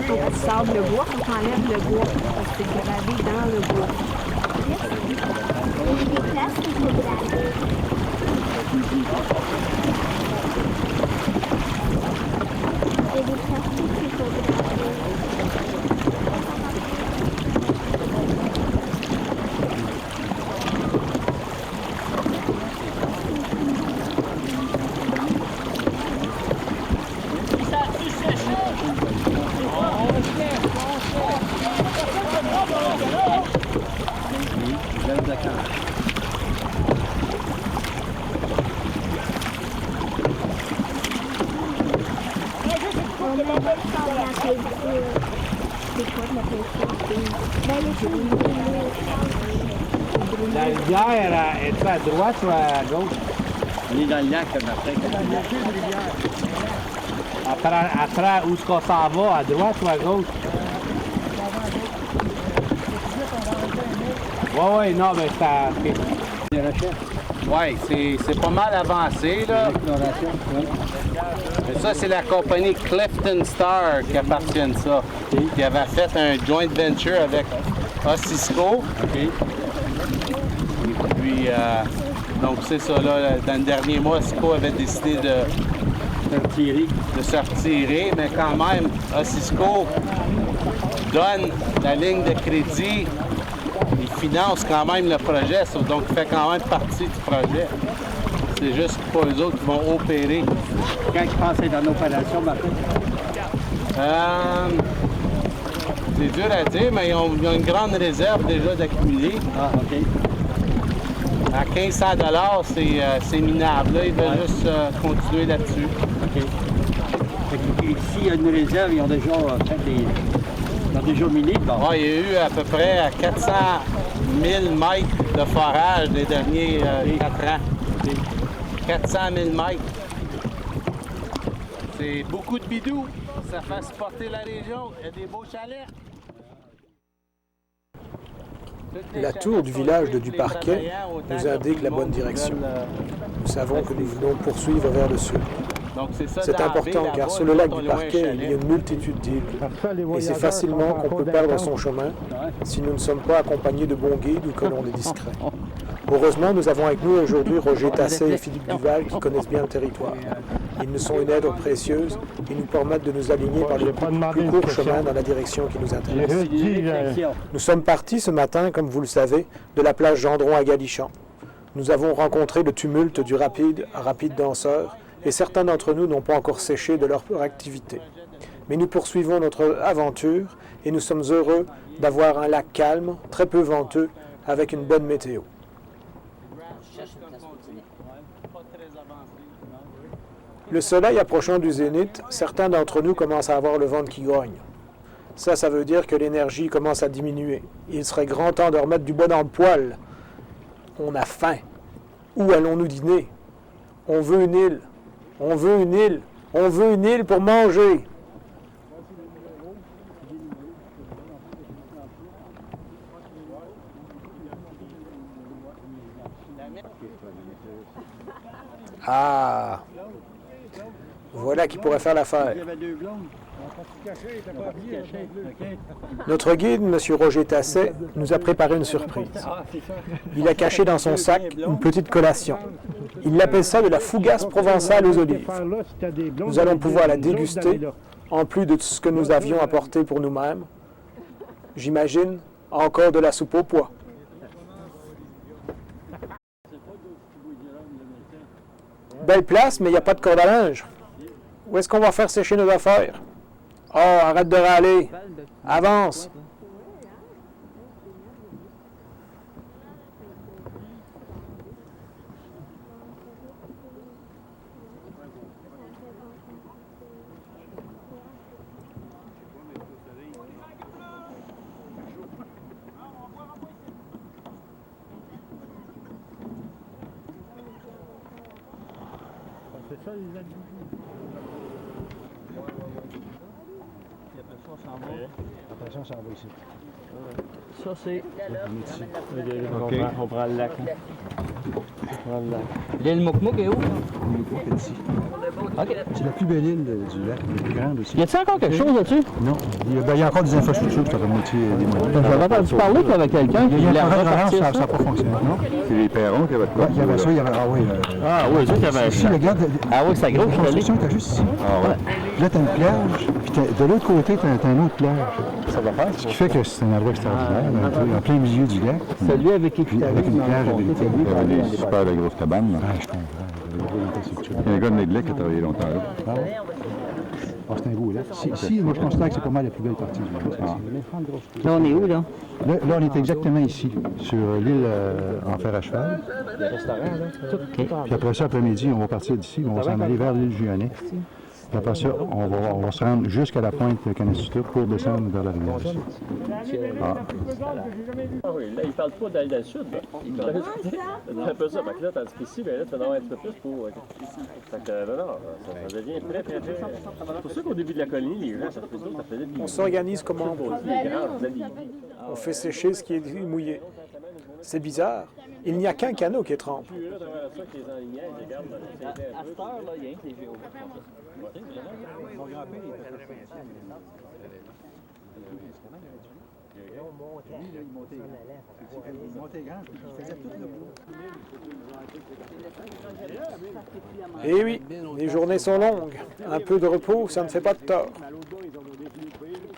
faut que tu sables le bois, faut que tu enlèves le bois, parce que c'est gravé dans le bois. Il y a des places qu'il faut graver. Il y a des places qu'il faut graver. La rivière, est-tu à droite ou à gauche? On est dans le lac, après. Après, où est-ce qu'on s'en va? À droite ou à gauche? Ouais, non, mais ça... Okay. Oui, c'est pas mal avancé, là. Mais ça, c'est la compagnie Clifton Star qui appartient à ça. Qui avait fait un joint venture avec Osisco. Et puis, donc c'est ça, là, dans le dernier mois, Osisco avait décidé de se retirer, mais quand même, Osisco donne la ligne de crédit. Il finance quand même le projet, donc il fait quand même partie du projet. C'est juste pas eux autres qui vont opérer. Quand ils pensent être en opération, Martin? C'est dur à dire, mais ils ont une grande réserve déjà d'accumuler. Ah, OK. À 1500 $, c'est minable. Là, ils veulent juste continuer là-dessus. OK. S'il y a une réserve, ils ont déjà fait des... Ils ont déjà miné? Bon. Ouais, il y a eu à peu près 400 000 mètres de forage les derniers 4 ans. 400 000 mètres. C'est beaucoup de bidou. Ça fait supporter la région. Il y a des beaux chalets. La tour du village de Duparquet nous indique la bonne direction. Nous savons que nous venons poursuivre vers le sud. C'est important car sur le lac du Parquet, il y a une multitude d'îles. Et c'est facilement qu'on peut perdre son chemin si nous ne sommes pas accompagnés de bons guides ou que l'on est discret. Heureusement, nous avons avec nous aujourd'hui Roger Tasset et Philippe Duval qui connaissent bien le territoire. Ils nous sont une aide précieuse et nous permettent de nous aligner par le plus court chemin dans la direction qui nous intéresse. Nous sommes partis ce matin, comme vous le savez, de la plage Gendron à Galichan. Nous avons rencontré le tumulte du rapide danseur et certains d'entre nous n'ont pas encore séché de leur activité. Mais nous poursuivons notre aventure et nous sommes heureux d'avoir un lac calme, très peu venteux, avec une bonne météo. Le soleil approchant du zénith, certains d'entre nous commencent à avoir le ventre qui grogne. Ça veut dire que l'énergie commence à diminuer. Il serait grand temps de remettre du bois dans le poêle. On a faim. Où allons-nous dîner? On veut une île. On veut une île. On veut une île pour manger. Ah! Voilà qui pourrait faire l'affaire. Notre guide, M. Roger Tasset, nous a préparé une surprise. Il a caché dans son sac une petite collation. Il appelle ça de la fougasse provençale aux olives. Nous allons pouvoir la déguster, en plus de tout ce que nous avions apporté pour nous-mêmes. J'imagine encore de la soupe au pois. Belle place, mais il n'y a pas de corde à linge. Où est-ce qu'on va faire sécher nos affaires? Oh, arrête de râler. Avance. C'est ça, les amis. Après ça, on s'en va ici. Ça, c'est... On prend le lac. L'île Moukmouk est où? L'île Moukmouk est ici. C'est la plus belle île du lac, la plus grande aussi. Y a-t-il encore quelque chose là-dessus? Non. Il y a encore des infrastructures qui sont à moitié démolies. J'avais entendu parler qu'il y avait quelqu'un qui voulait repartir ça n'a pas fonctionné, non? C'est les perrons qui avaient quoi? Il y avait ça, il y avait... Ah oui. Ah oui, ça, il y avait... Ici, regarde... Ah oui, c'est gros. La construction était juste ici. Ah ouais. Puis là, t'as une plage, puis de l'autre côté, t'as une autre plage. Ça va faire. Ce qui fait que c'est un endroit extraordinaire, en plein milieu du lac. Celui avec qui Puis avec une plage habilitée. Il y avait des super de grosses cabanes. Là. Ah, je comprends. Il y a un gars de Néglec qui a travaillé longtemps là. Ah ouais? Ah, c'est un beau lac. Ici, moi, je considère que c'est pas mal la plus belle partie du lac. Là, on est où, là? Là, on est exactement ici, sur l'île en fer à cheval. Le restaurant, là? Puis après ça, après-midi, on va partir d'ici, on va s'en aller vers l'île Juanet. Puis après ça, on va se rendre jusqu'à la pointe Canistouta pour descendre vers la rivière. Ah oui, là, ils ne parlent pas d'aller dans le sud. C'est un peu ça. Là, tandis qu'ici, là, tu vas en avoir un petit peu plus pour... Fait que, non, ça devient très, très, très... C'est pour ça qu'au début de la colonie, les gens, ça faisait des... On s'organise comment on peut. On fait sécher ce qui est mouillé. C'est bizarre. Il n'y a qu'un canot qui est trempe. les enlignais, je regarde, À cette heure, là, il y a un des géos. Mon grand-père, il était professeur. Il montait grand, il faisait tout le bout. Eh oui, les journées sont longues. Un peu de repos, ça ne fait pas de tort. Il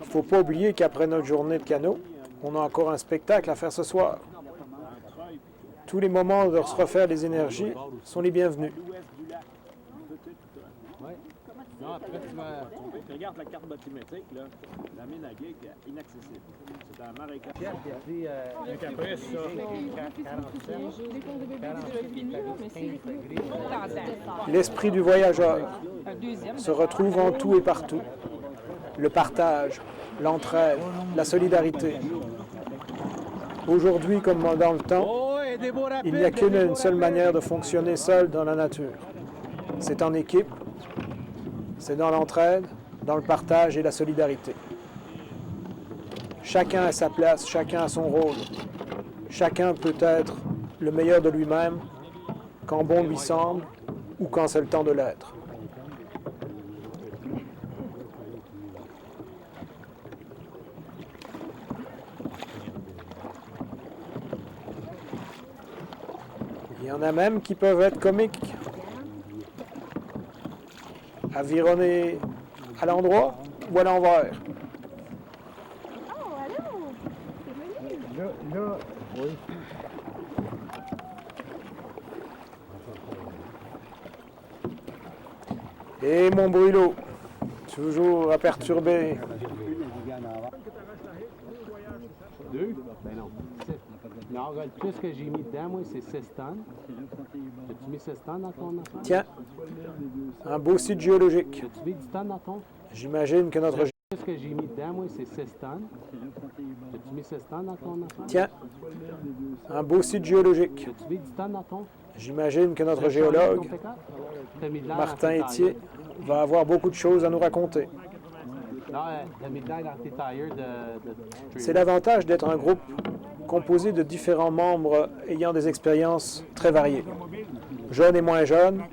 ne faut pas oublier qu'après notre journée de canot, on a encore un spectacle à faire ce soir. Tous les moments de se refaire les énergies sont les bienvenus. Non, après, tu regardes la carte bathymétrique, là, la mine à Geek est inaccessible. C'est un marécage. Donc après, ça, 47. L'esprit du voyageur se retrouve en tout et partout. Le partage, l'entraide, la solidarité. Aujourd'hui, comme dans le temps, il n'y a qu'une seule manière de fonctionner seul dans la nature. C'est en équipe, c'est dans l'entraide, dans le partage et la solidarité. Chacun a sa place, chacun a son rôle. Chacun peut être le meilleur de lui-même quand bon lui semble ou quand c'est le temps de l'être. Il y en a même qui peuvent être comiques. Avironner à l'endroit ou à l'envers. Là, oui. Et mon brûlot, toujours à perturber. Deux? Ben non. Non, regarde, tout ce que j'ai mis dedans, moi, c'est 6 tonnes. As-tu mis 6 tonnes dans ton enfant? Tiens, un beau site géologique. As-tu mis 10 tonnes dans ton? J'imagine que notre... Tout ce que j'ai mis dedans, moi, c'est 6 tonnes. As-tu mis 6 tonnes dans ton enfant? Tiens, un beau site géologique. As-tu mis 10 tonnes dans ton? J'imagine que notre géologue, Martin Etier, va avoir beaucoup de choses à nous raconter. C'est l'avantage d'être un groupe composé de différents membres ayant des expériences très variées. Jeunes et moins jeunes,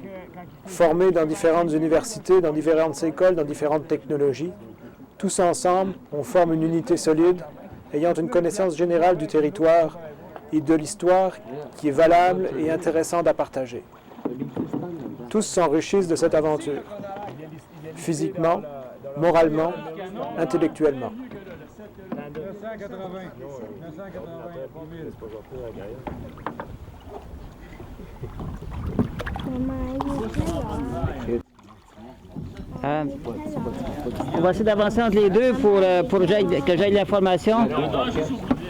formés dans différentes universités, dans différentes écoles, dans différentes technologies. Tous ensemble, on forme une unité solide, ayant une connaissance générale du territoire et de l'histoire qui est valable et intéressante à partager. Tous s'enrichissent de cette aventure, physiquement, moralement, intellectuellement. 980. On va essayer d'avancer entre les deux pour que j'aille l'information.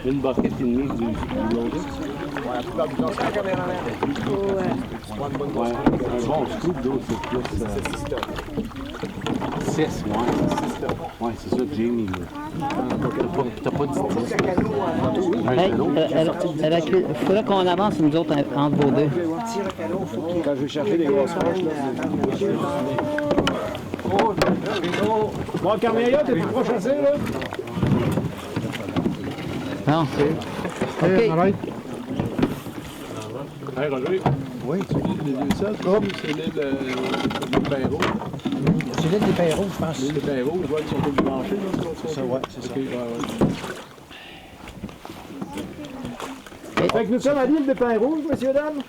Une barquette et demie du loading. La plupart du temps, c'est un bon scoop d'eau, c'est plus 6, ouais, c'est ça que j'ai mis. T'as pas dit 10. Il faudrait qu'on avance, nous autres, entre vos deux. Quand je vais chercher des grosses roches, bon, Carméa, t'es plus proche assez, là? Non. OK. Hey, Roger. Oui. Tu lis les vieux sels, c'est l'île des pains rouges. C'est l'île des pains rouges, je pense. L'île des pains rouges, ouais, ils sont pas branchés, là. Ça, ouais, c'est ça. Fait que nous sommes à l'île des Pins Rouges, messieurs, dames?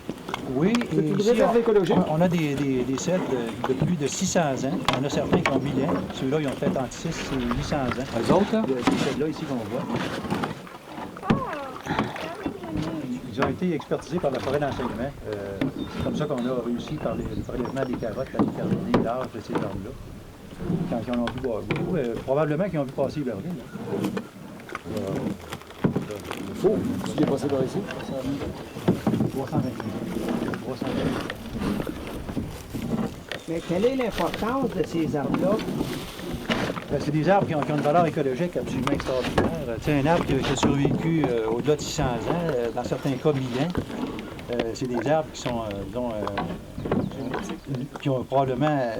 Oui, c'est une réserve écologique. On a des cèdres de plus de 600 ans. Il y en a certains qui ont 1000 ans. Ceux-là, ils ont fait entre 6 et 800 ans. Les autres, là? Ces cèdres-là, ici, qu'on voit. Ils ont été expertisés par la forêt d'enseignement. C'est comme ça qu'on a réussi par le prélèvement des carottes à déterminer l'âge de ces arbres-là. Quand ils en ont vu beaucoup, probablement qu'ils ont vu passer les berlines. Faux, tu es passé par ici? 320. Mais quelle est l'importance de ces arbres-là? C'est des arbres qui ont une valeur écologique absolument extraordinaire. Un arbre qui a survécu au-delà de 600 ans, dans certains cas 1000 ans. C'est des arbres qui sont, qui ont probablement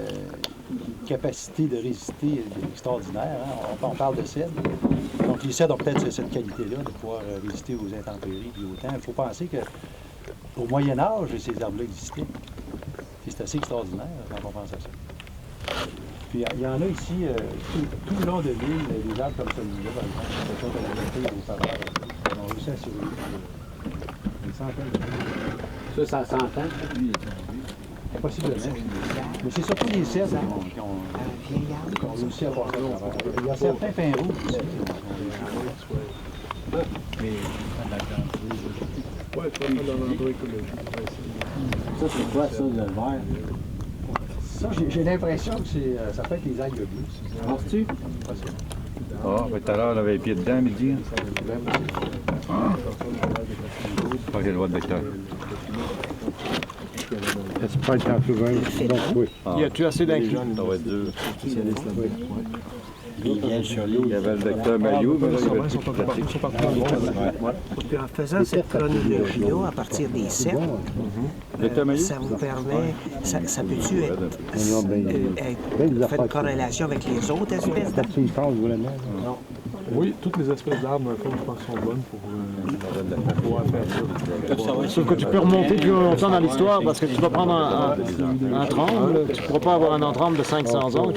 une capacité de résister extraordinaire. Hein. On parle de cèdres. Donc les cèdres ont peut-être cette qualité-là de pouvoir résister aux intempéries et au temps. Il faut penser que au Moyen-Âge, ces arbres-là existaient. C'est assez extraordinaire quand on pense à ça. Puis il y en a ici, tout le long de l'île, des arbres comme celui-là, par exemple, qui sont à la montée on a réussi à survivre une centaine de Ça s'entend? Possiblement. Mais c'est surtout les cèdres qui ont réussi à passer à travers. Il y a certains pins rouges aussi. Mais ouais, tu vas dans l'endroit écologique. Ça, c'est quoi, ça, le vert? Ça, j'ai l'impression que ça peut être les algues bleues. Penses-tu? Ah, tout à l'heure, on avait les pieds dedans, midi. Je crois que j'ai le droit de lecteur. J'espère que t'en trouves un. Donc, oui. Y a-tu assez d'inclus? Ça va être dur. Il y avait le vecteur Maillot, mais là, il y avait le plus pratique. Puis en faisant cette chronologie-là, à partir des cercles, ça vous permet, ça peut-tu être fait une corrélation avec les autres espèces d'arbres? Oui, toutes les espèces d'arbres, dans le fond, je pense, sont bonnes pour pouvoir faire ça. Sauf que tu peux remonter plus longtemps dans l'histoire parce que tu vas prendre un tremble, tu ne pourras pas avoir un entremble de 500 ans.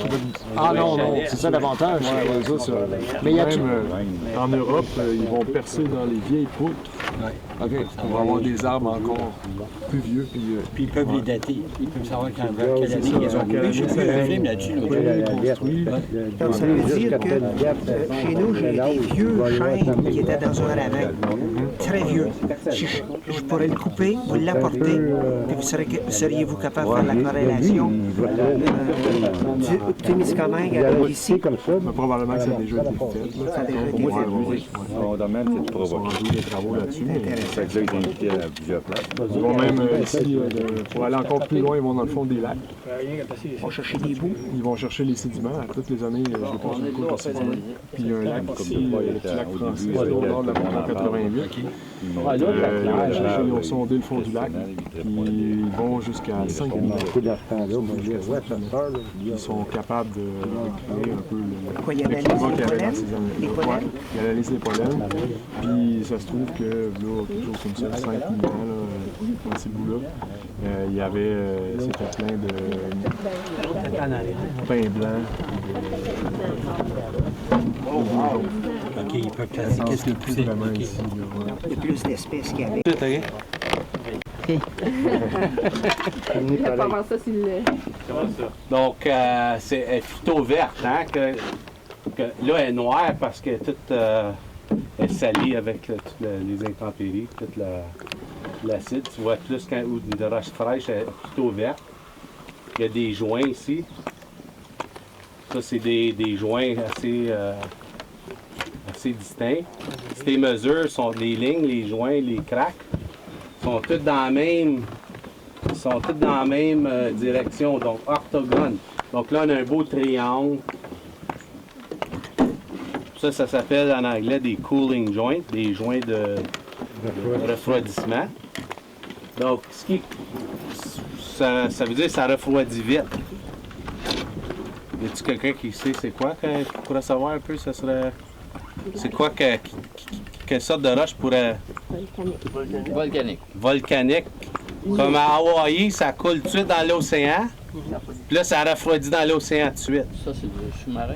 Ah non, c'est ça l'avantage. Mais même en Europe, ils vont percer dans les vieilles poutres pour avoir des arbres encore plus vieux. Puis ils peuvent les dater. Ils peuvent savoir quelle année ils ont coupé. J'ai vu un film là-dessus. Donc ça veut dire que chez nous, j'ai des vieux chênes qui étaient dans un ravin, très vieux. Je pourrais le couper, vous l'apporter, puis seriez-vous capable de faire la corrélation du Témiscamingue avec ici? Comme ça. Mais probablement que ça a déjà été fait. Ça a déjà été fait. Mon domaine, c'est de provoquer. Des travaux là-dessus. C'est que là, ils ont invité à plusieurs places. Ils vont même ici, pour aller encore plus loin, ils vont dans le fond des lacs. Ils vont chercher des bouts. Ils vont chercher les sédiments. Toutes les années, je passe une coupe de sédiments. Puis il y a un lac ici, le petit lac Francis, au nord de la montagne 88. Ils ont sondé le fond du lac. Puis ils vont jusqu'à 5 km. Ils sont capables de recréer un peu le climat qu'il y avait dans ces années-là. Il analyse les pollens. Puis ça se trouve que, là, quelque chose comme ça, 5 000 ans, dans ces bouts-là, il y avait, c'était plein de pain blanc. OK, ils peuvent classer qu'est-ce qui est plus vraiment ici. Il y a plus d'espèces qu'il y avait. Il n'a pas voir ça s'il l'est. Donc, c'est plutôt verte, hein? Que là, elle est noire parce qu'elle est toute elle salie avec les intempéries, toute l'acide. Tu vois plus quand de roche fraîche, elle est plutôt verte. Il y a des joints ici. Ça, c'est des joints assez distincts. Si tes mesures sont les lignes, les joints, les craques, sont toutes dans la même direction, donc orthogone. Donc là, on a un beau triangle. Ça s'appelle en anglais des cooling joints, des joints de refroidissement. Donc, ça veut dire que ça refroidit vite. Y a-t-il quelqu'un qui sait c'est quoi, qui pourrait savoir un peu, ça serait... C'est quoi quelle sorte de roche pourrait... Volcanique. Volcanique. Comme à Hawaï, ça coule tout de suite dans l'océan. Puis là, ça refroidit dans l'océan tout de suite. Ça, c'est du sous-marin?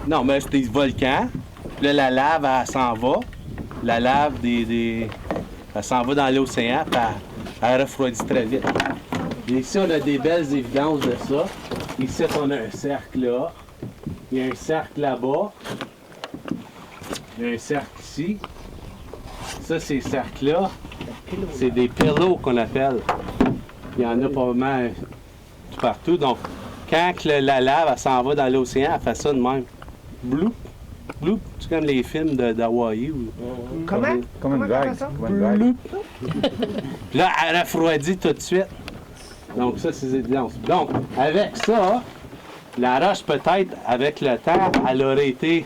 Non, mais c'est des volcans. Puis là, la lave, elle s'en va. La lave, elle s'en va dans l'océan, puis elle refroidit très vite. Et ici, on a des belles évidences de ça. Ici, on a un cercle là. Il y a un cercle là-bas. Il y a un cercle ici. Ça, ces cercles-là, c'est des pillows qu'on appelle. Il y en a probablement tout partout. Donc, quand la lave, elle s'en va dans l'océan, elle fait ça de même. Bloup, bloup. C'est comme les films d'Hawaï. Comment? Comme une vague. Bloup. Puis là, elle refroidit tout de suite. Donc, ça, c'est des évidences. Donc, avec ça, la roche, peut-être, avec le temps, elle aurait été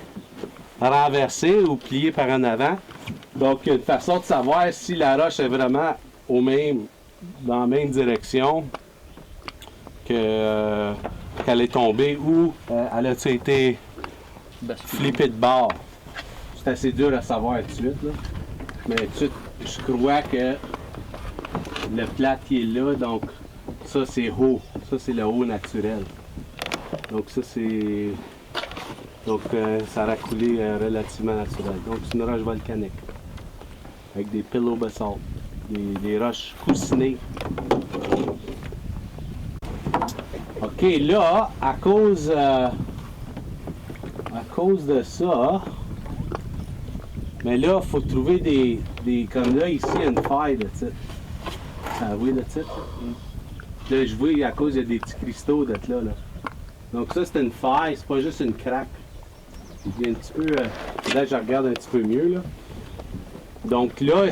renversée ou pliée par en avant. Donc, il y a une façon de savoir si la roche est vraiment dans la même direction qu'elle est tombée ou elle a été flippée de bord. C'est assez dur à savoir tout de suite, là. Mais je crois que le plat qui est là, donc ça c'est haut. Ça c'est le haut naturel. Donc ça c'est... Donc ça a coulé relativement naturel. Donc c'est une roche volcanique. Avec des pillow basalt, des roches coussinées. OK, là, à cause de ça, mais là, il faut trouver des... Comme là, ici, il y a une faille de titre. Ah oui, le titre? Là, je vois, à cause, il y a des petits cristaux d'être là. Donc ça, c'est une faille, c'est pas juste une craque. Il y a un petit peu... là, je regarde un petit peu mieux, là. Donc là,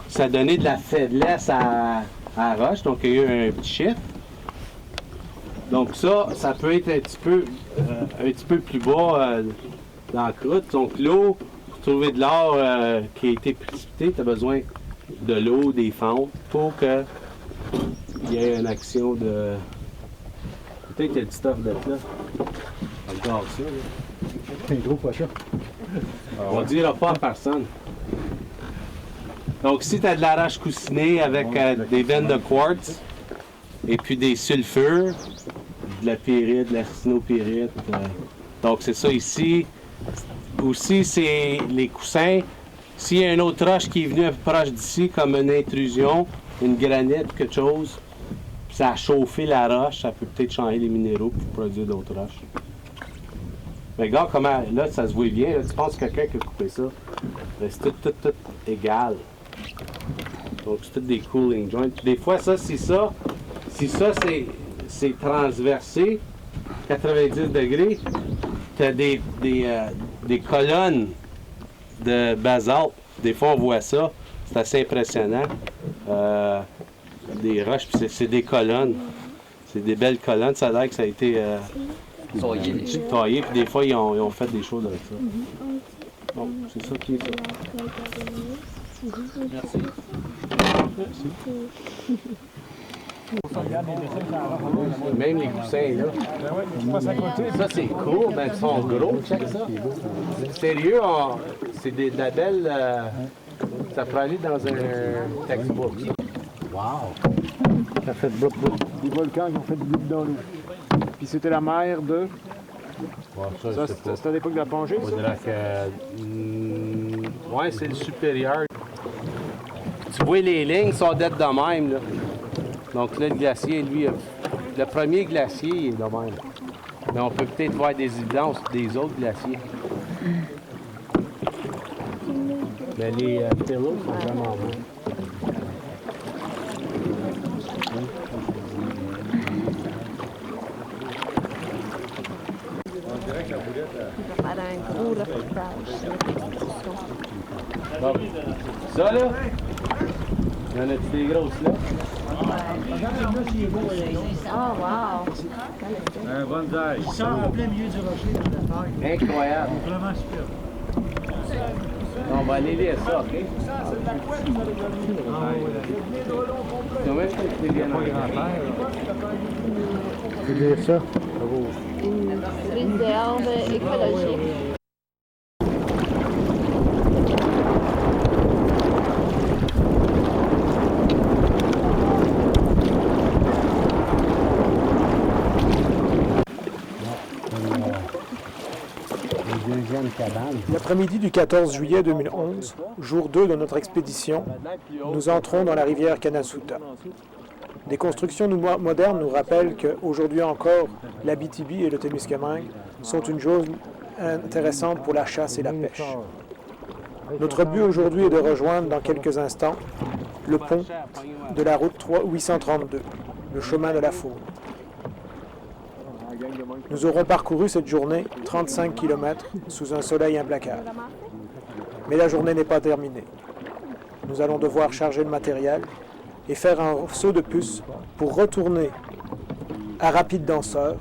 ça donnait de la faiblesse à la roche, donc il y a eu un petit shift. Donc ça peut être un petit peu plus bas dans la croûte. Donc l'eau, pour trouver de l'or qui a été précipité, tu as besoin de l'eau, des fentes, pour qu'il y ait une action de... Peut-être qu'il y a du stuff d'être là. Regarde ça, là. C'est un gros poisson. On ne dira pas à personne. Donc, si tu as de la roche coussinée avec des veines de quartz et puis des sulfures, de la pyrite, de l'arsenopyrite, donc c'est ça ici. Aussi, c'est les coussins. S'il y a une autre roche qui est venue un peu proche d'ici, comme une intrusion, une granite, quelque chose, puis ça a chauffé la roche, ça peut peut-être changer les minéraux pour produire d'autres roches. Mais regarde comment, là, ça se voit bien. Là, tu penses que quelqu'un qui a coupé ça, c'est tout égal. Donc, c'est tout des cooling joints. Puis des fois, ça, si ça c'est transversé, 90 degrés, tu as des colonnes de basalte. Des fois, on voit ça. C'est assez impressionnant. Des roches, puis c'est des colonnes. C'est des belles colonnes. Ça a l'air que ça a été taillé. Puis des fois, ils ont fait des choses avec ça. Donc, c'est ça qui est ça. Merci. Même les coussins, là. Ça, c'est cool, ben, ils sont gros, check ça. Sérieux, c'est de la belle... ça pourrait aller dans un textbook. Wow! Ça fait bloup bloup. Des volcans qui ont fait du bloup dans l'eau. Puis c'était la mer de... Ça, c'était à l'époque de la plongée, ça? Ouais, c'est le supérieur. Tu vois, les lignes sont d'être de même, là. Donc là, le glacier, lui, le premier glacier, il est de même. Mais on peut peut-être voir des évidences des autres glaciers. Mais les pillows sont vraiment beaux. Faire un gros reportage. Bon. Ça, là, il y en a-tu des grosses, là? Oh, wow! Un bonsaï. Il sort en plein milieu du rocher dans la taille. Incroyable. Vraiment super. On va aller lire ça, OK? Combien de temps tu viens en grand-père? Je veux dire ça. Réserve écologique. L'après-midi du 14 juillet 2011, jour 2 de notre expédition, nous entrons dans la rivière Kanasuta. Des constructions modernes nous rappellent qu'aujourd'hui encore, l'Abitibi et le Témiscamingue sont une chose intéressante pour la chasse et la pêche. Notre but aujourd'hui est de rejoindre dans quelques instants le pont de la route 832, le chemin de la Fourme. Nous aurons parcouru cette journée 35 km sous un soleil implacable. Mais la journée n'est pas terminée. Nous allons devoir charger le matériel et faire un saut de puce pour retourner à Rapide Danseur,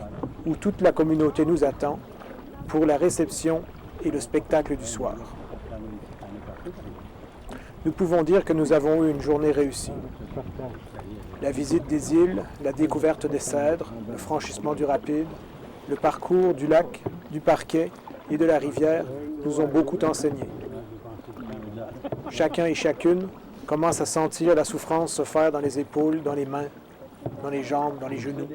où toute la communauté nous attend pour la réception et le spectacle du soir. Nous pouvons dire que nous avons eu une journée réussie. La visite des îles, la découverte des cèdres, le franchissement du rapide, le parcours du lac, du parquet et de la rivière nous ont beaucoup enseigné. Chacun et chacune commence à sentir la souffrance se faire dans les épaules, dans les mains, dans les jambes, dans les genoux.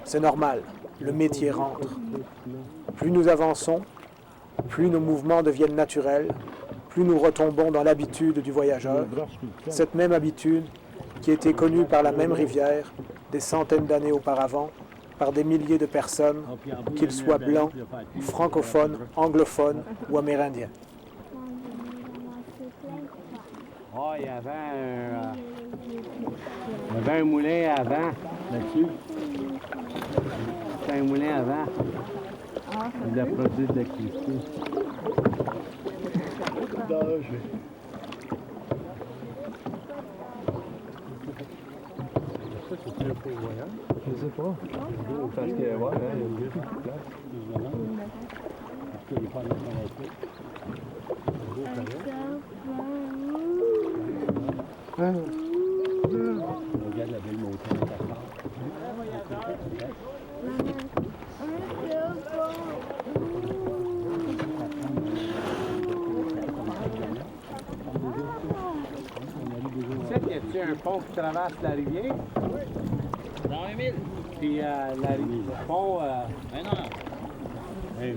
C'est normal, le métier rentre. Plus nous avançons, plus nos mouvements deviennent naturels, plus nous retombons dans l'habitude du voyageur, cette même habitude qui était connue par la même rivière des centaines d'années auparavant, par des milliers de personnes, qu'ils soient blancs, francophones, anglophones ou amérindiens. Ah, il y avait un moulin avant, là-dessus. C'était un moulin avant. Il a produit de l'électricité. Je sais pas. Parce que, ouais, il y a beaucoup de place. Regarde la belle montagne à ta part. Tu sais qu'il y a un pont qui traverse la rivière? Oui. Dans 1 000. Puis le pont, 1 heure. 1 000, 1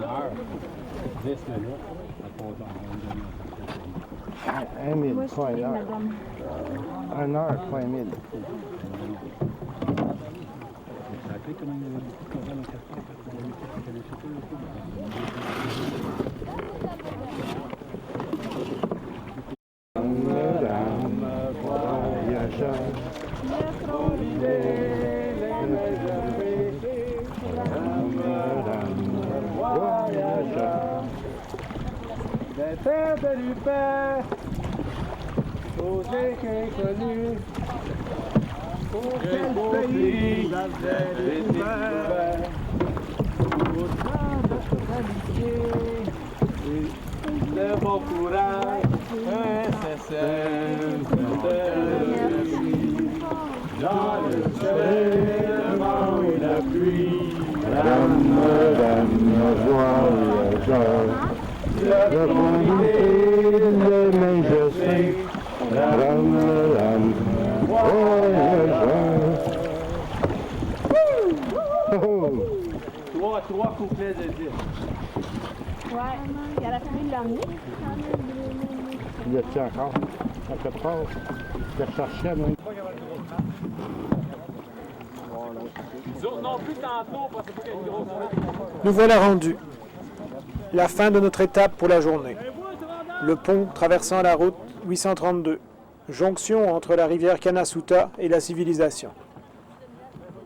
heure. 10 minutes. 1 000, pas 1 heure. 1 heure, pas 1 000. Des terres de Lupin, aux inconnus, pour quel pays l'avait découvert, au temps de notre amitié, le bon courage, incessant de lui, dans le ciel, le vent et la pluie, voyageur. Le comité de majesté, voyageur. Trois couplets de 10. Ouais, il y a la famille de l'emmener. Il y a-t-il encore? À quelque part? Je recherchais, moi. Non plus tantôt, parce qu'il y a une grosse. Nous voilà rendus. La fin de notre étape pour la journée. Le pont traversant la route 832, jonction entre la rivière Kanasuta et la civilisation.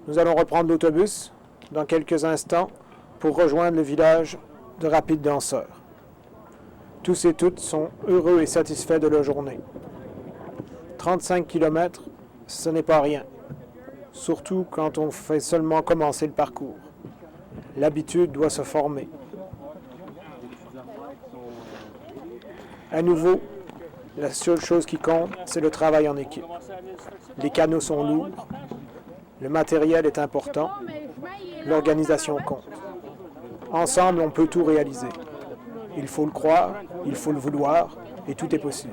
Nous allons reprendre l'autobus dans quelques instants pour rejoindre le village de Rapides Danseurs. Tous et toutes sont heureux et satisfaits de leur journée. 35 km, ce n'est pas rien, surtout quand on fait seulement commencer le parcours. L'habitude doit se former. À nouveau, la seule chose qui compte, c'est le travail en équipe. Les canaux sont lourds, le matériel est important, l'organisation compte. Ensemble, on peut tout réaliser. Il faut le croire, il faut le vouloir, et tout est possible.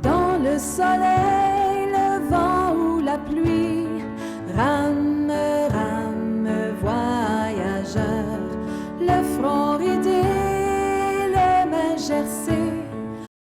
Dans le soleil, le vent ou la pluie, ramène